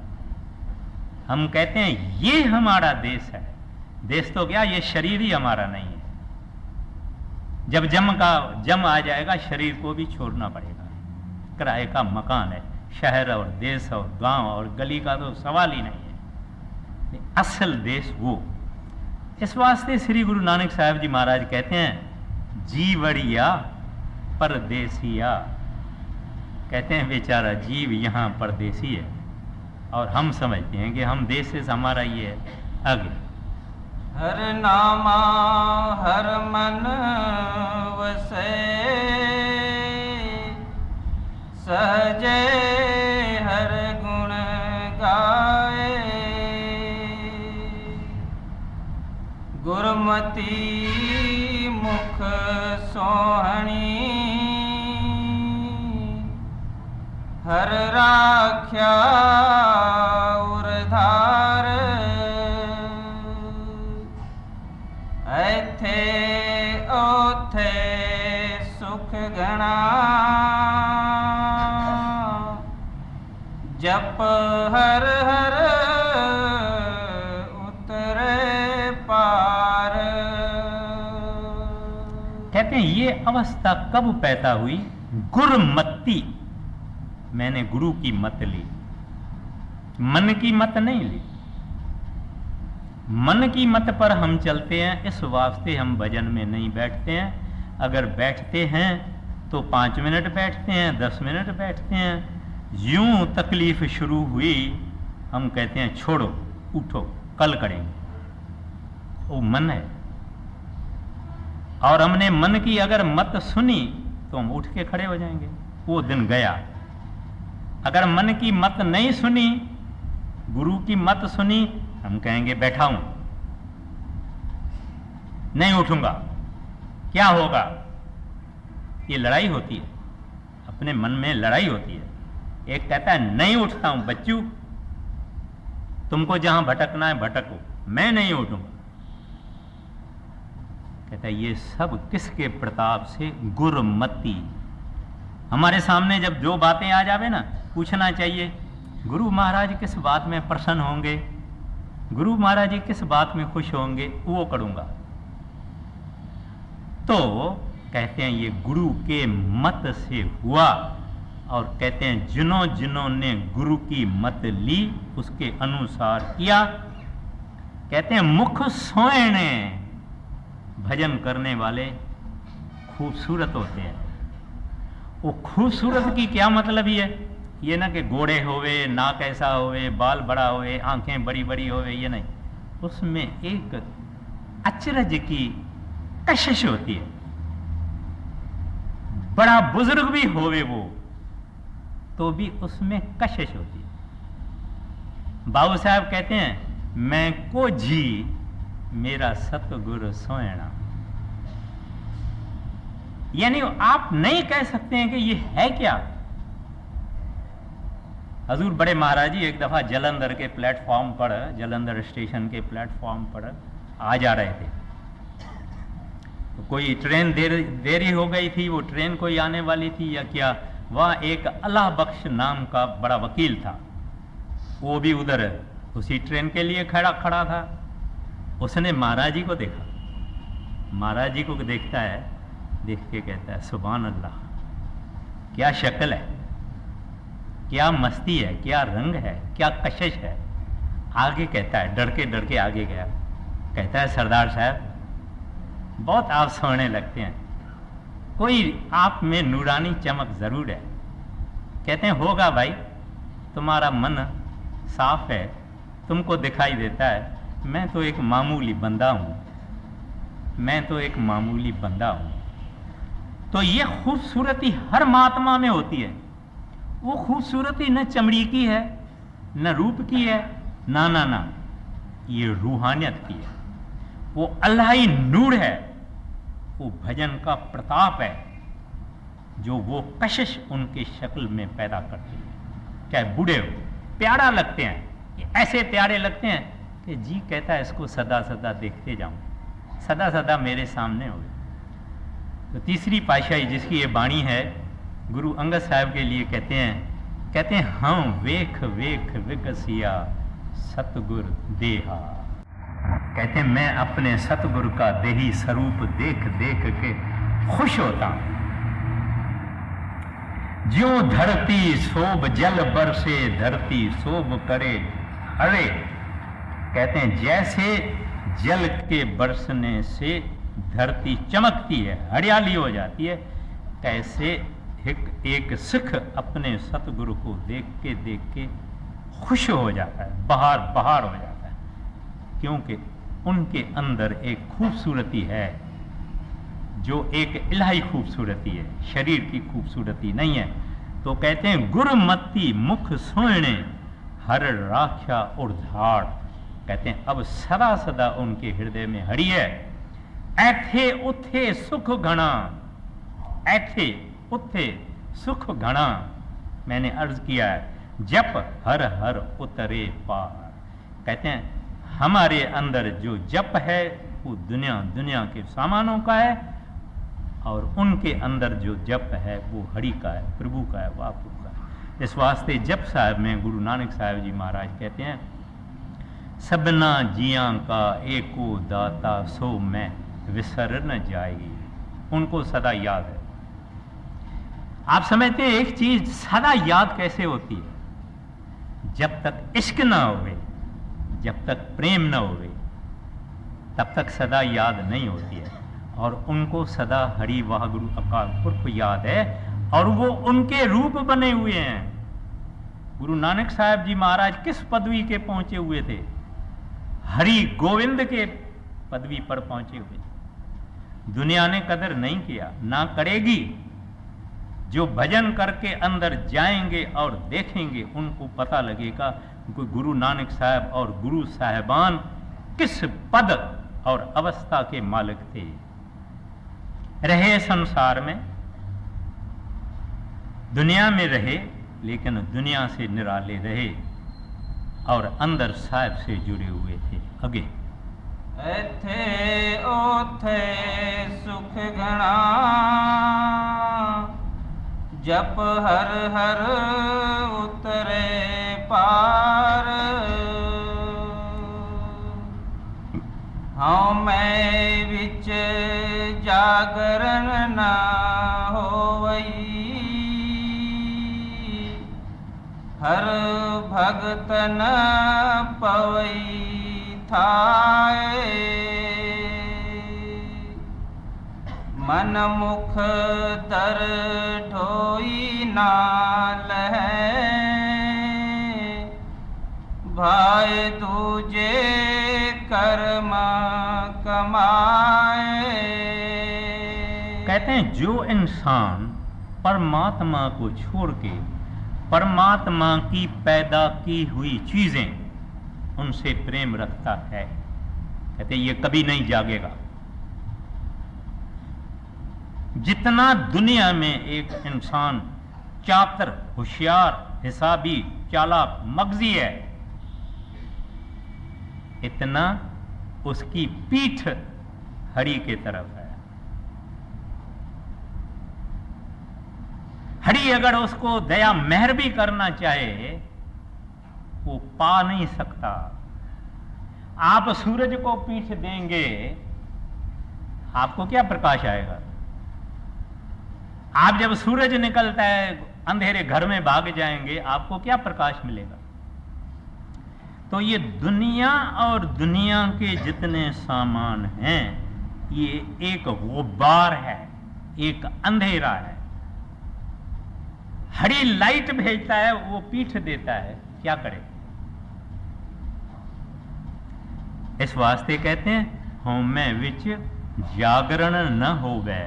हम कहते हैं ये हमारा देश है। देश तो क्या, ये शरीर ही हमारा नहीं है। जब जम आ जाएगा, शरीर को भी छोड़ना पड़ेगा। किराए का मकान है, शहर और देश और गांव और गली का तो सवाल ही नहीं है। असल देश वो। इस वास्ते श्री गुरु नानक साहब जी महाराज कहते हैं जीवड़िया परदेसिया। कहते हैं बेचारा जीव यहाँ परदेसी है और हम समझते हैं कि हम देश से हमारा ये है। आगे हर नामा हर मन वसे, सहजे हर गुण गाए। गुरमति मुख सोहणी, हर राख्या उरधार। ऐथे ओथे सुख घना, जप हर हर उतरे पार। कहते हैं ये अवस्था कब पैदा हुई? गुरमति, मैंने गुरु की मत ली, मन की मत नहीं ली। मन की मत पर हम चलते हैं, इस वास्ते हम भजन में नहीं बैठते हैं। अगर बैठते हैं तो 5 मिनट बैठते हैं, 10 मिनट बैठते हैं। यूं तकलीफ शुरू हुई, हम कहते हैं छोड़ो, उठो, कल करेंगे। वो मन है। और हमने मन की अगर मत सुनी तो हम उठ के खड़े हो जाएंगे। वो दिन गया। अगर मन की मत नहीं सुनी, गुरु की मत सुनी, हम कहेंगे बैठा हूं, नहीं उठूंगा, क्या होगा? ये लड़ाई होती है, अपने मन में लड़ाई होती है। एक कहता है नहीं उठता हूं बच्चू, तुमको जहां भटकना है भटको, मैं नहीं उठूंगा। कहता है ये सब किसके प्रताप से? गुरमति। हमारे सामने जब जो बातें आ जावे ना, पूछना चाहिए गुरु महाराज किस बात में प्रसन्न होंगे, गुरु महाराज जी किस बात में खुश होंगे, वो करूंगा। तो कहते हैं ये गुरु के मत से हुआ। और कहते हैं जिन्हों जिन्हों ने गुरु की मत ली उसके अनुसार किया। कहते हैं मुख सोएने, भजन करने वाले खूबसूरत होते हैं। वो खूबसूरत की क्या मतलब है? ये ना कि गोड़े होवे, नाक ऐसा होवे, बाल बड़ा होवे, आंखें बड़ी बड़ी होवे, ये नहीं। उसमें एक अचरज की कशिश होती है। बड़ा बुजुर्ग भी होवे वो, तो भी उसमें कशिश होती है। बाबू साहब कहते हैं मैं को जी मेरा सतगुरु सोयणा। यानी आप नहीं कह सकते हैं कि ये है क्या। हजूर बड़े महाराज जी एक दफा जलंधर के प्लेटफॉर्म पर, जलंधर स्टेशन के प्लेटफॉर्म पर आ जा रहे थे। तो कोई ट्रेन देरी हो गई थी, वो ट्रेन कोई आने वाली थी या क्या। वह एक अल्लाह बख्श नाम का बड़ा वकील था, वो भी उधर उसी ट्रेन के लिए खड़ा था। उसने महाराज जी को देखा। महाराज जी को देखता है, देख के कहता है सुभान अल्लाह, क्या शक्ल है, क्या मस्ती है, क्या रंग है, क्या कशिश है। आगे कहता है, डर के आगे गया, कहता है सरदार साहब बहुत आप सोने लगते हैं, कोई आप में नूरानी चमक जरूर है। कहते हैं होगा भाई, तुम्हारा मन साफ है, तुमको दिखाई देता है, मैं तो एक मामूली बंदा हूं, मैं तो एक मामूली बंदा हूं। तो ये खूबसूरती हर महात्मा में होती है। वो खूबसूरती न चमड़ी की है, न रूप की है, ना ना ना, ये रूहानियत की है। वो अल्लाही नूर है, वो भजन का प्रताप है जो वो कशिश उनके शक्ल में पैदा करती है। चाहे बूढ़े हो, प्यारा लगते हैं, ये ऐसे प्यारे लगते हैं कि जी कहता है इसको सदा सदा देखते जाऊं, सदा सदा मेरे सामने हो। तो तीसरी पातशाही जिसकी ये बाणी है, गुरु अंगद साहब के लिए कहते हैं हम वेख वेख विकसिया सतगुर देहा। कहते हैं मैं अपने सतगुरु का देही स्वरूप देख देख के खुश होता हूं। ज्यों धरती शोभ जल बरसे, धरती शोभ करे हरे। कहते हैं जैसे जल के बरसने से धरती चमकती है, हरियाली हो जाती है, कैसे एक सिख अपने सतगुरु को देख के खुश हो जाता है, बहार बहार हो जाता है, क्योंकि उनके अंदर एक खूबसूरती है जो एक इलाही खूबसूरती है, शरीर की खूबसूरती नहीं है। तो कहते हैं गुरमती मुख सोने हर राख्या उर्धाड़। कहते हैं अब सदा सदा उनके हृदय में हरि है। ऐथे उथे सुख घना, ऐथे उथे सुख घना। मैंने अर्ज किया है, जप हर हर उतरे पार। कहते हैं हमारे अंदर जो जप है वो दुनिया के सामानों का है, और उनके अंदर जो जप है वो हरि का है, प्रभु का है, वापू का है। इस वास्ते जप साहब में गुरु नानक साहब जी महाराज कहते हैं, सबना जियां का एको दाता सो मैं विसर न जाएगी। उनको सदा याद है। आप समझते हैं एक चीज सदा याद कैसे होती है? जब तक इश्क ना होवे, जब तक प्रेम ना होवे, तब तक सदा याद नहीं होती है। और उनको सदा हरि वाह गुरु अकाल पुरख याद है, और वो उनके रूप बने हुए हैं। गुरु नानक साहब जी महाराज किस पदवी के पहुंचे हुए थे? हरि गोविंद के पदवी पर पहुंचे हुए थे। दुनिया ने कदर नहीं किया, ना करेगी। जो भजन करके अंदर जाएंगे और देखेंगे, उनको पता लगेगा कि गुरु नानक साहब और गुरु साहिबान किस पद और अवस्था के मालिक थे। रहे संसार में, दुनिया में रहे, लेकिन दुनिया से निराले रहे और अंदर साहिब से जुड़े हुए थे। आगे ऐथे ओथे सुख घना, जप हर हर उतरे पार। हाँ मैं विच जागरण ना होवई, हर भगतन पवई थाए। मन मुख दर ढोई नाल है, भाई दूजे कर्म कमाए। कहते हैं जो इंसान परमात्मा को छोड़ के परमात्मा की पैदा की हुई चीजें उनसे प्रेम रखता है, कहते ये कभी नहीं जागेगा। जितना दुनिया में एक इंसान चातर, होशियार, हिसाबी, चालाक, मगजी है, इतना उसकी पीठ हरि के तरफ है। हरि अगर उसको दया मेहर भी करना चाहे, वो पा नहीं सकता। आप सूरज को पीठ देंगे, आपको क्या प्रकाश आएगा? आप जब सूरज निकलता है, अंधेरे घर में भाग जाएंगे, आपको क्या प्रकाश मिलेगा? तो ये दुनिया और दुनिया के जितने सामान हैं, ये एक गुब्बार है, एक अंधेरा है। हरी लाइट भेजता है, वो पीठ देता है, क्या करे। इस वास्ते कहते हैं होमे विच जागरण न होवे।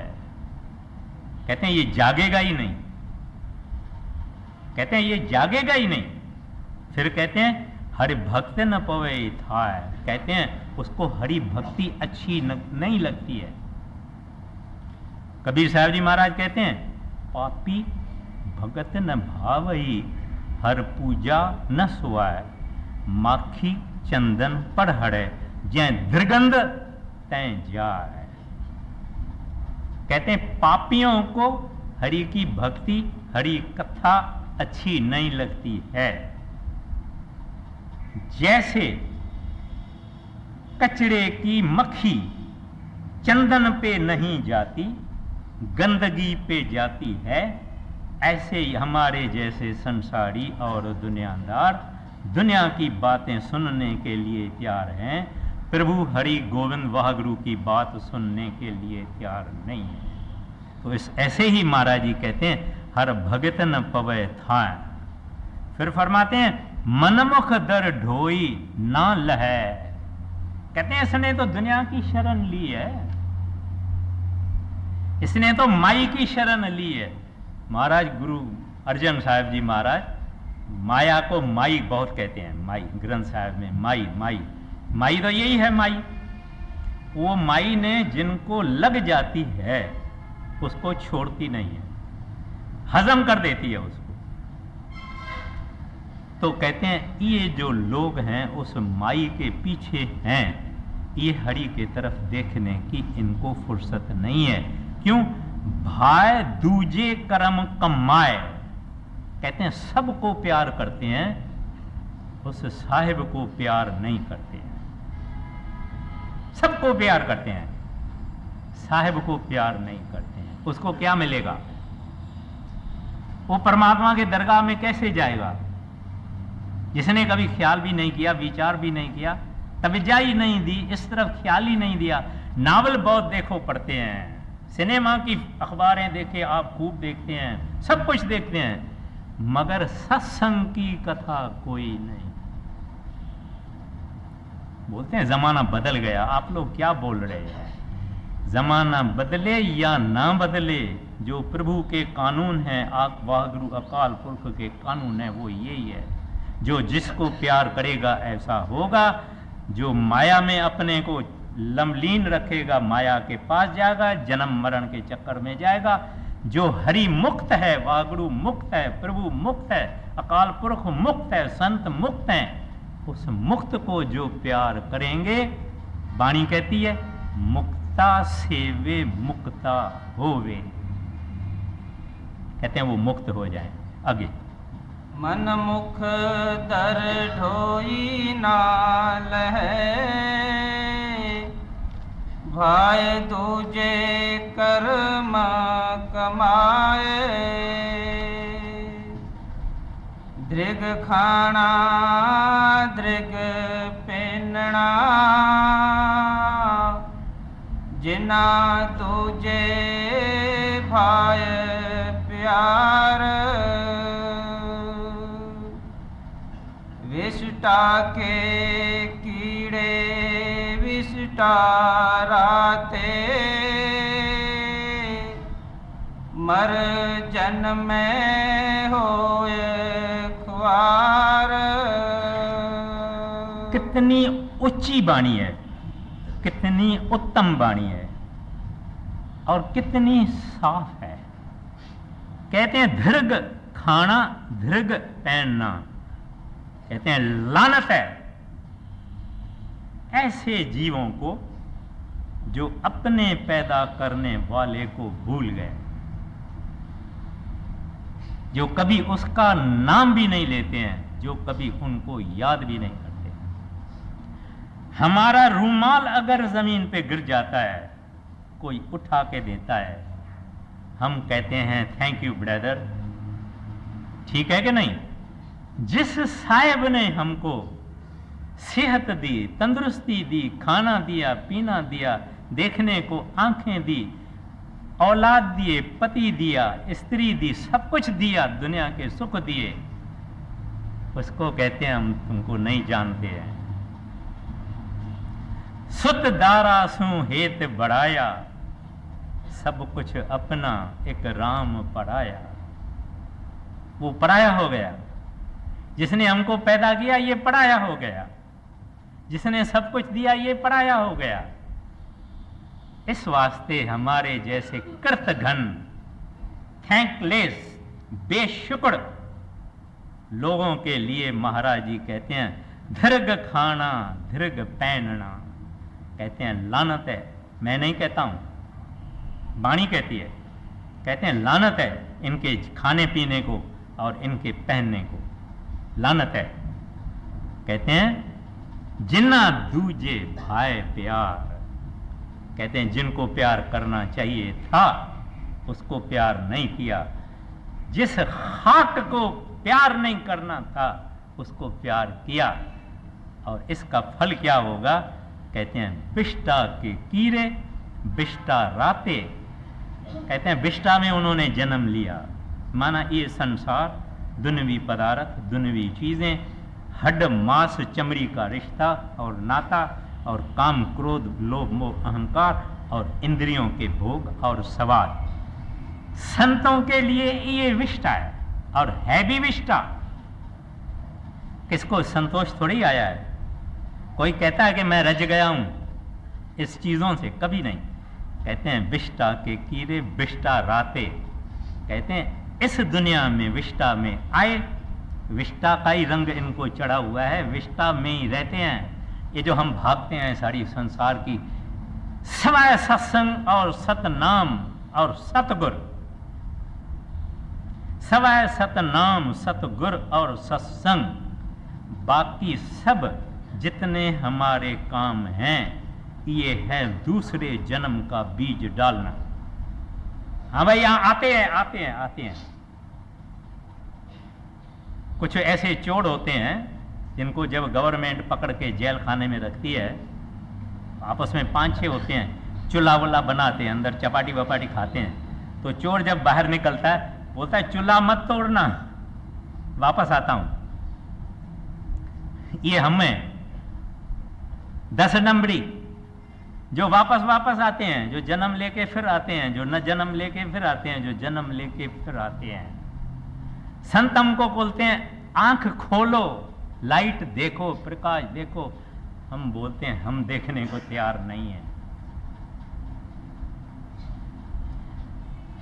कहते हैं ये जागेगा ही नहीं, कहते हैं ये जागेगा ही नहीं। फिर कहते हैं हरि भक्त न पवे था, कहते हैं उसको हरि भक्ति अच्छी नहीं लगती है। कबीर साहब जी महाराज कहते हैं पापी भगत न भावई, हर पूजा न सुवाय, माखी चंदन पढ़ड़े, जै दुर्गंध तय जाए। कहते हैं पापियों को हरि की भक्ति, हरि कथा अच्छी नहीं लगती है। जैसे कचड़े की मक्खी चंदन पे नहीं जाती, गंदगी पे जाती है, ऐसे ही हमारे जैसे संसारी और दुनियादार दुनिया की बातें सुनने के लिए तैयार हैं, प्रभु हरि गोविंद वाहगुरु की बात सुनने के लिए तैयार नहीं है। तो इस ऐसे ही महाराज जी कहते हैं हर भगत न पवै था। फिर फरमाते हैं मनमुख दर ढोई ना लहै। कहते हैं इसने तो दुनिया की शरण ली है, इसने तो माई की शरण ली है। महाराज गुरु अर्जन साहब जी महाराज माया को माई बहुत कहते हैं। माई ग्रंथ साहब में माई माई माई तो यही है माई। वो माई ने जिनको लग जाती है उसको छोड़ती नहीं है, हजम कर देती है उसको। तो कहते हैं ये जो लोग हैं उस माई के पीछे हैं, ये हरि के तरफ देखने की इनको फुर्सत नहीं है। क्यों? भाई दूजे कर्म कमाए। कहते हैं सबको प्यार करते हैं, उस साहिब को प्यार नहीं करते हैं। सबको प्यार करते हैं, साहिब को प्यार नहीं करते हैं। उसको क्या मिलेगा? वो परमात्मा के दरगाह में कैसे जाएगा? जिसने कभी ख्याल भी नहीं किया, विचार भी नहीं किया, तवज्जो ही नहीं दी, इस तरफ ख्याल ही नहीं दिया। नावल बहुत देखो पढ़ते हैं, सिनेमा की अखबारें देखे आप खूब देखते हैं, सब कुछ देखते हैं, मगर सत्संग की कथा कोई नहीं। बोलते हैं जमाना बदल गया। आप लोग क्या बोल रहे हैं? जमाना बदले या ना बदले, जो प्रभु के कानून हैं, वाहगुरु अकाल पुरख के कानून है, वो यही है। जो जिसको प्यार करेगा ऐसा होगा, जो माया में अपने को लमलीन रखेगा माया के पास जाएगा, जन्म मरण के चक्कर में जाएगा। जो हरि मुक्त है, वाहगुरु मुक्त है, प्रभु मुक्त है, अकाल पुरख मुक्त है, संत मुक्त हैं, उस मुक्त को जो प्यार करेंगे, वाणी कहती है मुक्ता सेवे मुक्ता होवे। कहते हैं वो मुक्त हो जाए। आगे मन मुख दर ढोई नाल है, भाई दूजे कर्म कमाए, दृग खाना दृग पहनना, जिना तुझे भाई प्यार, विष्टा के कीड़े विष्टा राते, मर जन्म होए ख्वार। कितनी ऊंची वाणी है, कितनी उत्तम वाणी है और कितनी साफ है। कहते हैं धृग खाना धृग पहनना। कहते हैं लानत है ऐसे जीवों को जो अपने पैदा करने वाले को भूल गए, जो कभी उसका नाम भी नहीं लेते हैं, जो कभी उनको याद भी नहीं करते। हमारा रूमाल अगर जमीन पे गिर जाता है, कोई उठा के देता है, हम कहते हैं थैंक यू ब्रदर। ठीक है कि नहीं? जिस साहिब ने हमको सेहत दी, तंदुरुस्ती दी, खाना दिया, पीना दिया, देखने को आंखें दी, औलाद दिए, पति दिया, स्त्री दी, सब कुछ दिया, दुनिया के सुख दिए, उसको कहते हैं हम तुमको नहीं जानते हैं। सुत दारासु हेत बढ़ाया, सब कुछ अपना एक राम पढ़ाया। वो पढ़ाया हो गया, जिसने हमको पैदा किया ये पढ़ाया हो गया, जिसने सब कुछ दिया ये पढ़ाया हो गया। इस वास्ते हमारे जैसे कृतघ्न, थैंकलेस, बेशुक्र लोगों के लिए महाराज जी कहते हैं दीर्घ खाना दीर्घ पहनना, कहते हैं लानत है। मैं नहीं कहता हूं, वाणी कहती है, कहते हैं लानत है इनके खाने पीने को और इनके पहनने को, लानत है। कहते हैं जिन्ना दूजे भाई प्यार, कहते हैं जिनको प्यार करना चाहिए था उसको प्यार नहीं किया, जिस खाक को प्यार नहीं करना था उसको प्यार किया, और इसका फल क्या होगा? कहते हैं बिष्टा के कीड़े बिष्टा राते। कहते हैं बिष्टा में उन्होंने जन्म लिया, माना ये संसार, दुनवी पदार्थ, दुनवी चीजें, हड्ड मांस चमड़ी का रिश्ता और नाता, और काम क्रोध लोभ मोह अहंकार और इंद्रियों के भोग और स्वाद। संतों के लिए ये विष्टा है, और है भी विष्टा। किसको संतोष थोड़ी आया है? कोई कहता है कि मैं रज गया हूं इस चीजों से, कभी नहीं। कहते हैं विष्टा के कीड़े बिष्टा राते। कहते हैं इस दुनिया में विष्टा में आए, विष्टा का ही रंग इनको चढ़ा हुआ है, विष्टा में ही रहते हैं। ये जो हम भागते हैं सारी संसार की, सवाय सत्संग और सतनाम और सतगुर, सवाय सतनाम सतगुर और सत्संग, बाकी सब जितने हमारे काम हैं ये है दूसरे जन्म का बीज डालना। हाँ भाई, यहां आते हैं आते हैं आते हैं। कुछ ऐसे चोर होते हैं जिनको जब गवर्नमेंट पकड़ के जेल खाने में रखती है, आपस में 5-6 होते हैं, चूल्हा वुल्हा बनाते हैं, अंदर चपाटी वपाटी खाते हैं। तो चोर जब बाहर निकलता है बोलता है चूल्हा मत तोड़ना, वापस आता हूं। ये हमें 10 नंबरी जो वापस आते हैं, जो जन्म लेके फिर आते हैं, जो न जन्म लेके फिर आते हैं, जो जन्म लेके फिर आते हैं। संत हमको बोलते हैं आंख खोलो, लाइट देखो, प्रकाश देखो। हम बोलते हैं हम देखने को तैयार नहीं है।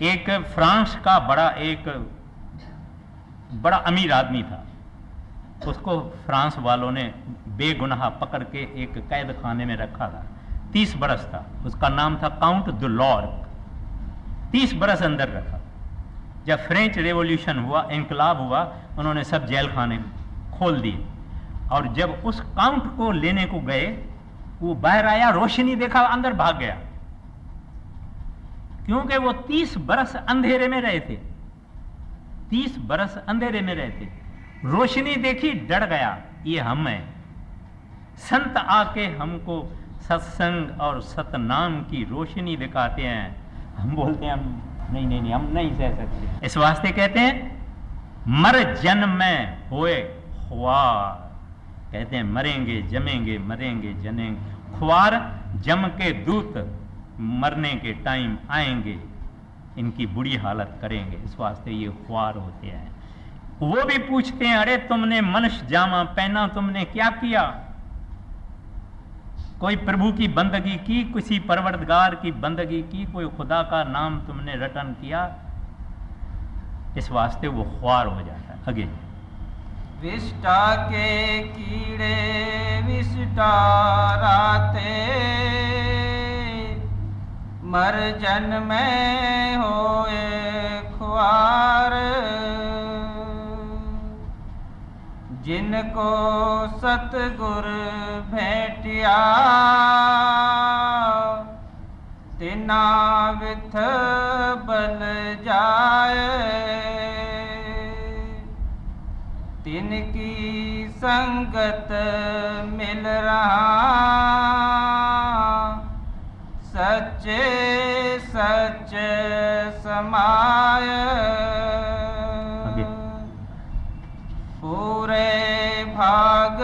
एक फ्रांस का एक बड़ा अमीर आदमी था, उसको फ्रांस वालों ने बेगुनाह पकड़ के एक कैद खाने में रखा था। 30 बरस था, उसका नाम था काउंट दु लॉर्क। 30 बरस अंदर रखा। जब फ्रेंच रेवोल्यूशन हुआ, इंकलाब हुआ, उन्होंने सब जेल खाने खोल दिए, और जब उस काउंट को लेने को गए, वो बाहर आया, रोशनी देखा, अंदर भाग गया, क्योंकि वो 30 बरस अंधेरे में रहे थे। 30 बरस अंधेरे में रहे थे, रोशनी देखी, डर गया। ये हम हैं। संत आके हमको सत्संग और सतनाम की रोशनी दिखाते हैं, हम बोलते हैं हम नहीं, हम नहीं सह सकते। इस वास्ते कहते हैं मर जन्म में होए ख्वार। कहते हैं मरेंगे जमेंगे, मरेंगे जनेंगे। ख्वार जम के दूत मरने के टाइम आएंगे, इनकी बुरी हालत करेंगे। इस वास्ते ये ख्वार होते हैं। वो भी पूछते हैं अरे तुमने मनुष्य जामा पहना, तुमने क्या किया? कोई प्रभु की बंदगी की, किसी परवरदिगार की बंदगी की, कोई खुदा का नाम तुमने रटन किया? इस वास्ते वो ख्वार हो जाता है। आगे विष्टा के कीड़े विष्टा राते, मर जन्मे होए ख्वार। जिनको सतगुर भेटिया, तिना विथ बल जाए। तिनकी संगत मिल रहा, सच्चे सच समाय आगे। पूरे भाग